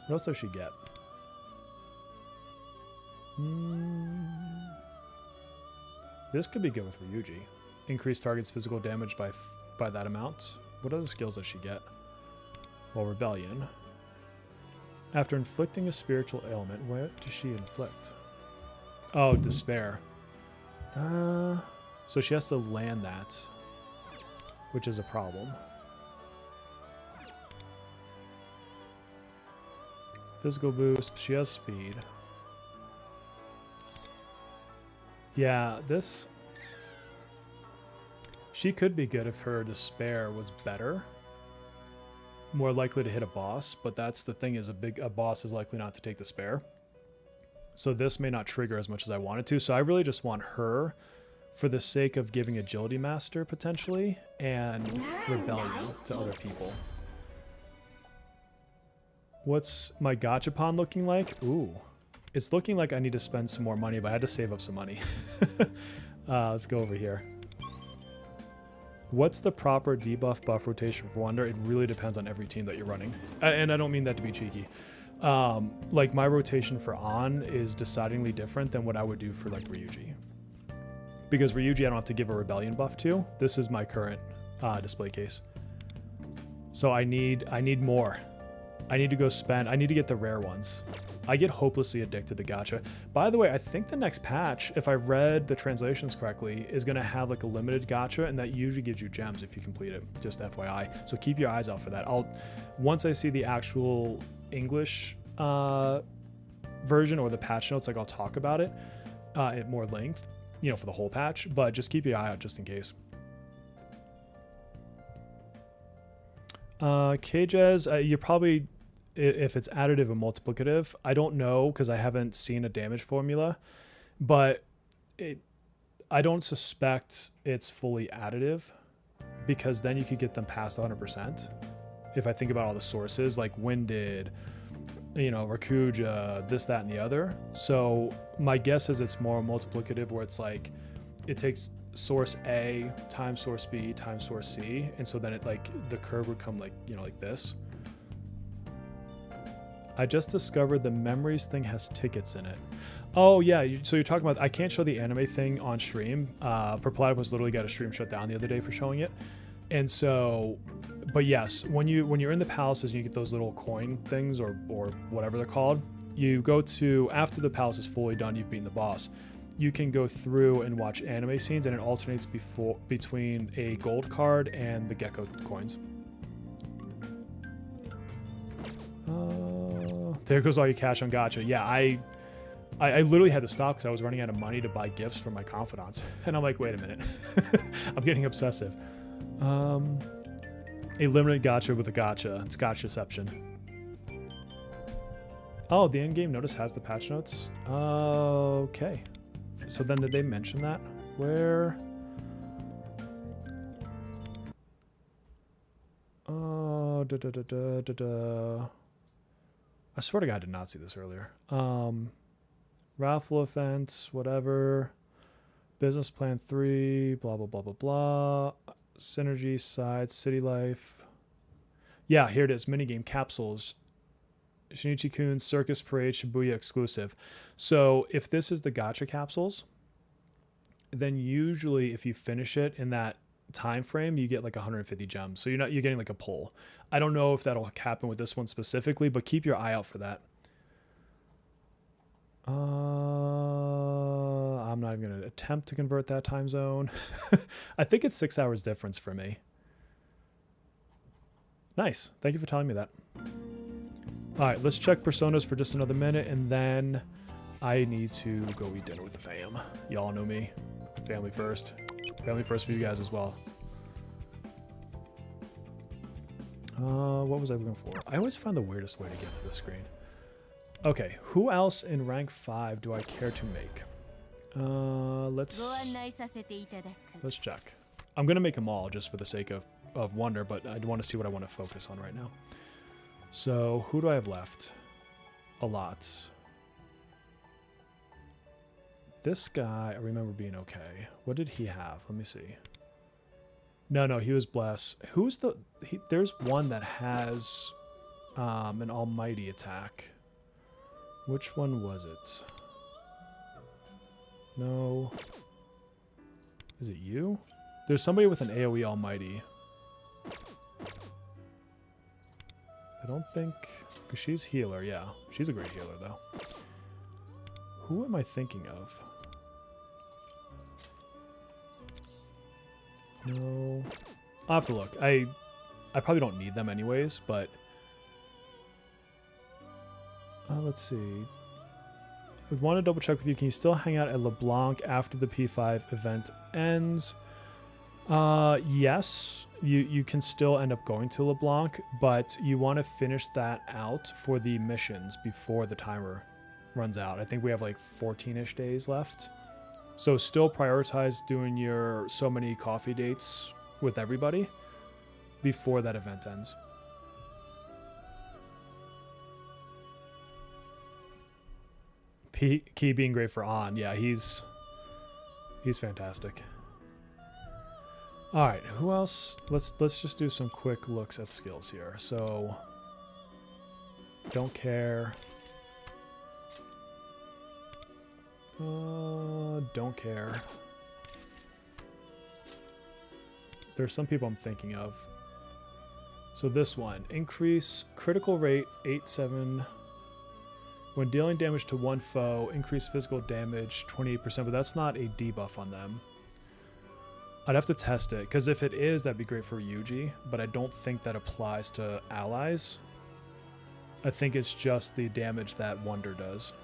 S1: What else does she get? This could be good with Ryuji. Increase target's physical damage by that amount. What other skills does she get? Well, Rebellion. After inflicting a spiritual ailment, what does she inflict? Oh, Despair. So she has to land that, which is a problem. Physical boost. She has speed. Yeah, this... She could be good if her Despair was better. More likely to hit a boss, but that's the thing, is a boss is likely not to take Despair. So this may not trigger as much as I wanted to. So I really just want her for the sake of giving Agility Master potentially and Rebellion to other people. What's my Gachapon looking like? Ooh, it's looking like I need to spend some more money, but I had to save up some money. Let's go over here. What's the proper debuff buff rotation for Wonder? It really depends on every team that you're running. And I don't mean that to be cheeky. Like my rotation for On is decidedly different than what I would do for like Ryuji. Because Ryuji I don't have to give a Rebellion buff to. This is my current display case. So I need more. I need to go spend, I need to get the rare ones. I get hopelessly addicted to Gacha. By the way, I think the next patch, if I read the translations correctly, is going to have like a limited Gacha, and that usually gives you gems if you complete it, just FYI. So keep your eyes out for that. Once I see the actual English version or the patch notes, like I'll talk about it at more length, you know, for the whole patch, but just keep your eye out just in case. KJs, you probably, if it's additive or multiplicative, I don't know because I haven't seen a damage formula, but I don't suspect it's fully additive, because then you could get them past 100%. If I think about all the sources like Winded, you know, Rakuja, this, that, and the other. So my guess is it's more multiplicative, where it's like it takes source A times source B times source C, and so then it like the curve would come like, you know, like this. I just discovered the memories thing has tickets in it. Oh yeah, so you're talking about, I can't show the anime thing on stream. Perplatypus literally got a stream shut down the other day for showing it. And so, but yes, when you're in the palaces and you get those little coin things or whatever they're called, you go to, after the palace is fully done, you've beaten the boss, you can go through and watch anime scenes, and it alternates between a gold card and the gecko coins. There goes all your cash on Gacha. Yeah, I literally had to stop because I was running out of money to buy gifts for my confidants. And I'm like, wait a minute. I'm getting obsessive. A limited Gacha with a Gacha. It's Gachaception. Oh, the endgame notice has the patch notes. Okay. So then did they mention that? Where? Oh, I swear to God, I did not see this earlier. Raffle offense, whatever. Business plan 3, blah, blah, blah, blah, blah. Synergy, side, city life. Yeah, here it is. Minigame capsules. Shinichi-kun, Circus Parade, Shibuya exclusive. So if this is the Gacha capsules, then usually if you finish it in that time frame, you get like 150 gems. So you're getting like a pull. I don't know if that'll happen with this one specifically, but keep your eye out for that. I'm not even going to attempt to convert that time zone. I think it's 6 hours difference for me. Nice. Thank you for telling me that. All right, let's check personas for just another minute, and then I need to go eat dinner with the fam. Y'all know me. Family first. Family first for you guys as well. What was I looking for? I always find the weirdest way to get to the screen. Okay, who else in rank 5 do I care to make? Let's check. I'm gonna make them all just for the sake of wonder, but I want to see what I want to focus on right now. So who do I have left? A lot. This guy, I remember being okay. What did he have? Let me see. No, he was blessed. Who's the... there's one that has an almighty attack. Which one was it? No. Is it you? There's somebody with an AoE almighty. I don't think... Because she's healer, yeah. She's a great healer, though. Who am I thinking of? No. I'll have to look. I probably don't need them anyways, but... let's see. I want to double check with you. Can you still hang out at LeBlanc after the P5 event ends? Yes. You can still end up going to LeBlanc, but you want to finish that out for the missions before the timer runs out. I think we have like 14-ish days left. So still prioritize doing your so many coffee dates with everybody before that event ends. Key being great for On. Yeah, he's fantastic. All right, who else? Let's just do some quick looks at skills here. So don't care. Don't care. There's some people I'm thinking of. So this one, increase critical rate 8-7. When dealing damage to one foe, increase physical damage 28%, but that's not a debuff on them. I'd have to test it, because if it is, that'd be great for Yuji, but I don't think that applies to allies. I think it's just the damage that Wonder does.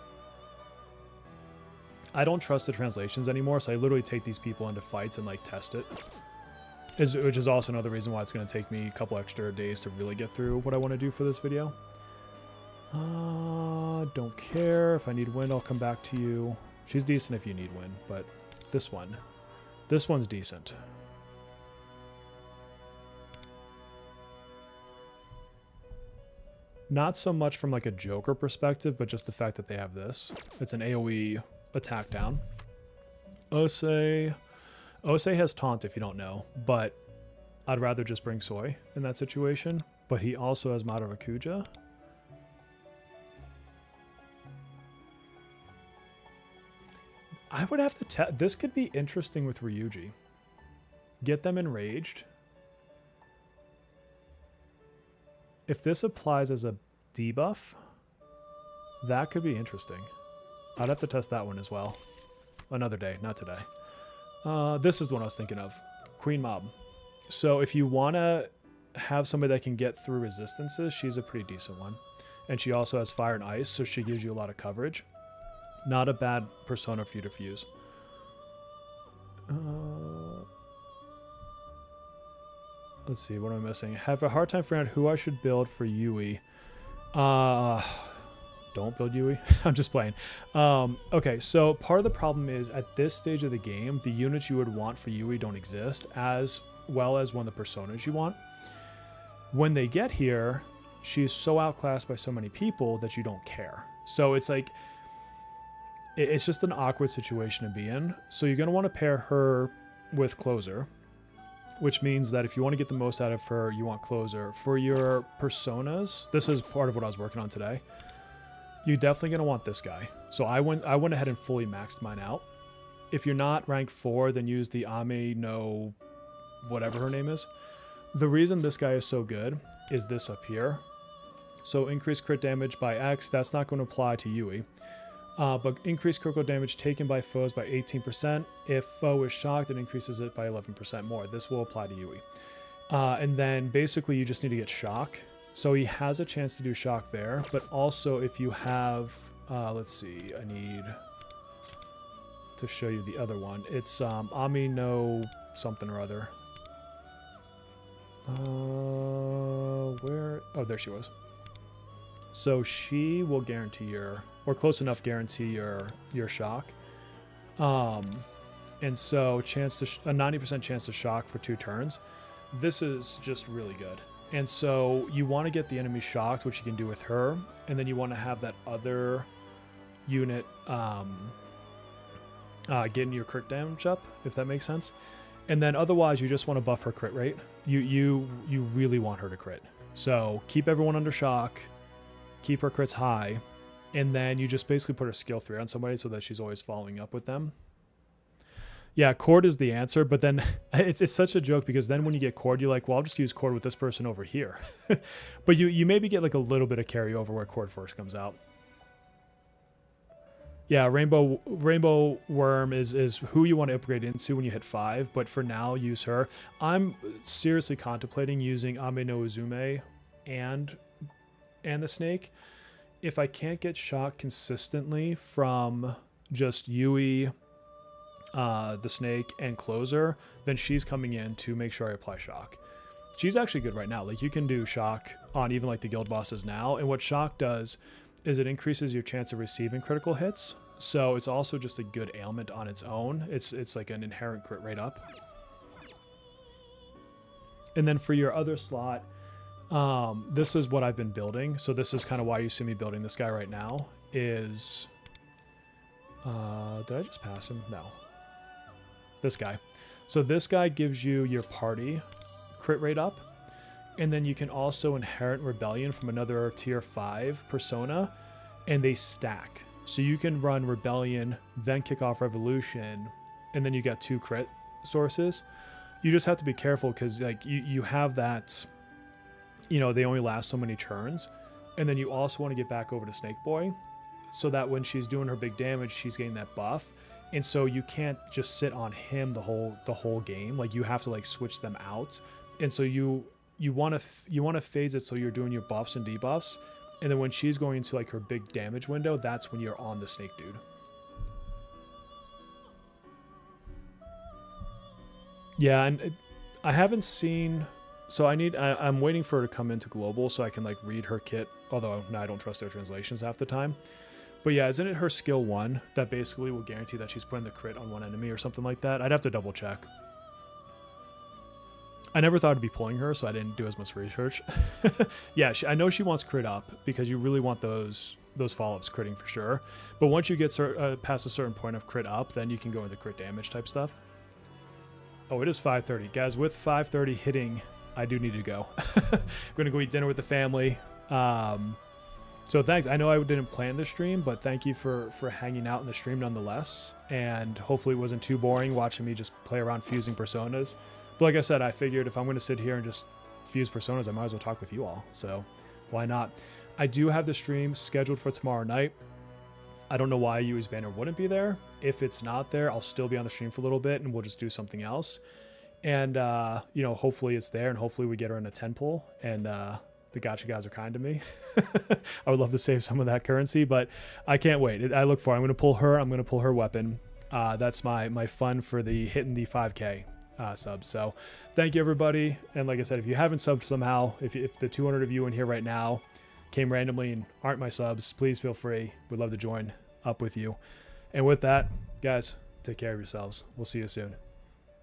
S1: I don't trust the translations anymore, so I literally take these people into fights and like test it. Which is also another reason why it's going to take me a couple extra days to really get through what I want to do for this video. Don't care. If I need wind, I'll come back to you. She's decent if you need wind, but this one's decent. Not so much from like a Joker perspective, but just the fact that they have this. It's an AoE attack down. Ose has taunt if you don't know, but I'd rather just bring Soy in that situation. But he also has Madarakuja. I would have to this could be interesting with Ryuji. Get them enraged. If this applies as a debuff, that could be interesting. I'd have to test that one as well. Another day, not today. This is the one I was thinking of. Queen Mob. So if you want to have somebody that can get through resistances, she's a pretty decent one. And she also has fire and ice, so she gives you a lot of coverage. Not a bad persona for you to fuse. Let's see, what am I missing? Have a hard time figuring out who I should build for Yui. Don't build Yui. I'm just playing. Okay, so part of the problem is at this stage of the game, the units you would want for Yui don't exist, as well as one of the personas you want. When they get here, she's so outclassed by so many people that you don't care. So it's like... it's just an awkward situation to be in. So you're going to want to pair her with Closer, which means that if you want to get the most out of her, you want Closer. For your personas, this is part of what I was working on today. You're definitely going to want this guy. So I went ahead and fully maxed mine out. If you're not rank 4, then use the Ame no whatever her name is. The reason this guy is so good is this up here. So increase crit damage by X, that's not going to apply to Yui. But increase critical damage taken by foes by 18%. If foe is shocked, it increases it by 11% more. This will apply to Yui. And then basically you just need to get shock So he has a chance to do shock there, but also if you have, let's see, I need to show you the other one. It's Ami no something or other. Where? Oh, there she was. So she will guarantee your, or close enough guarantee your shock. And so chance to a 90% chance to shock for 2 turns. This is just really good. And so you want to get the enemy shocked, which you can do with her, and then you want to have that other unit getting your crit damage up, if that makes sense. And then otherwise, you just want to buff her crit rate. You really want her to crit. So keep everyone under shock, keep her crits high, and then you just basically put a skill 3 on somebody so that she's always following up with them. Yeah, cord is the answer, but then it's such a joke because then when you get cord, you're like, well, I'll just use cord with this person over here. But you maybe get like a little bit of carryover where cord first comes out. Yeah, Rainbow Worm is who you want to upgrade into when you hit 5, but for now, use her. I'm seriously contemplating using Ame no Uzume and the snake. If I can't get shot consistently from just Yui, the snake, and closer, then she's coming in to make sure I apply shock. She's actually good right now. Like, you can do shock on even like the guild bosses now, and what shock does is it increases your chance of receiving critical hits. So it's also just a good ailment on its own. It's like an inherent crit rate up. And then for your other slot, this is what I've been building. So this is kind of why you see me building this guy right now is, did I just pass him? No. This guy. So this guy gives you your party crit rate up, and then you can also inherit Rebellion from another tier 5 persona, and they stack. So you can run Rebellion, then kick off Revolution, and then you get 2 crit sources. You just have to be careful because like you have that, you know, they only last so many turns, and then you also want to get back over to Snake Boy so that when she's doing her big damage, she's getting that buff. And so you can't just sit on him the whole game. Like, you have to like switch them out. And so you want to phase it so you're doing your buffs and debuffs, and then when she's going into like her big damage window, that's when you're on the snake dude. Yeah, and I haven't seen, so I'm waiting for her to come into global so I can like read her kit, although no, I don't trust their translations half the time. But yeah, isn't it her skill 1 that basically will guarantee that she's putting the crit on one enemy or something like that? I'd have to double check. I never thought I'd be pulling her, so I didn't do as much research. Yeah, I know she wants crit up because you really want those follow-ups critting for sure. But once you get past a certain point of crit up, then you can go into crit damage type stuff. Oh, it is 5:30. Guys, with 5:30 hitting, I do need to go. I'm going to go eat dinner with the family. So thanks. I know I didn't plan the stream, but thank you for hanging out in the stream nonetheless. And hopefully it wasn't too boring watching me just play around fusing personas. But like I said, I figured if I'm going to sit here and just fuse personas, I might as well talk with you all. So why not? I do have the stream scheduled for tomorrow night. I don't know why Yui's banner wouldn't be there. If it's not there, I'll still be on the stream for a little bit and we'll just do something else. And, you know, hopefully it's there and hopefully we get her in a 10 pull and, the Gacha guys are kind to me. I would love to save some of that currency, but I can't wait. I look for it. I'm going to pull her. I'm going to pull her weapon. That's my fun for the hitting the 5K subs. So thank you, everybody. And like I said, if you haven't subbed somehow, if the 200 of you in here right now came randomly and aren't my subs, please feel free. We'd love to join up with you. And with that, guys, take care of yourselves. We'll see you soon.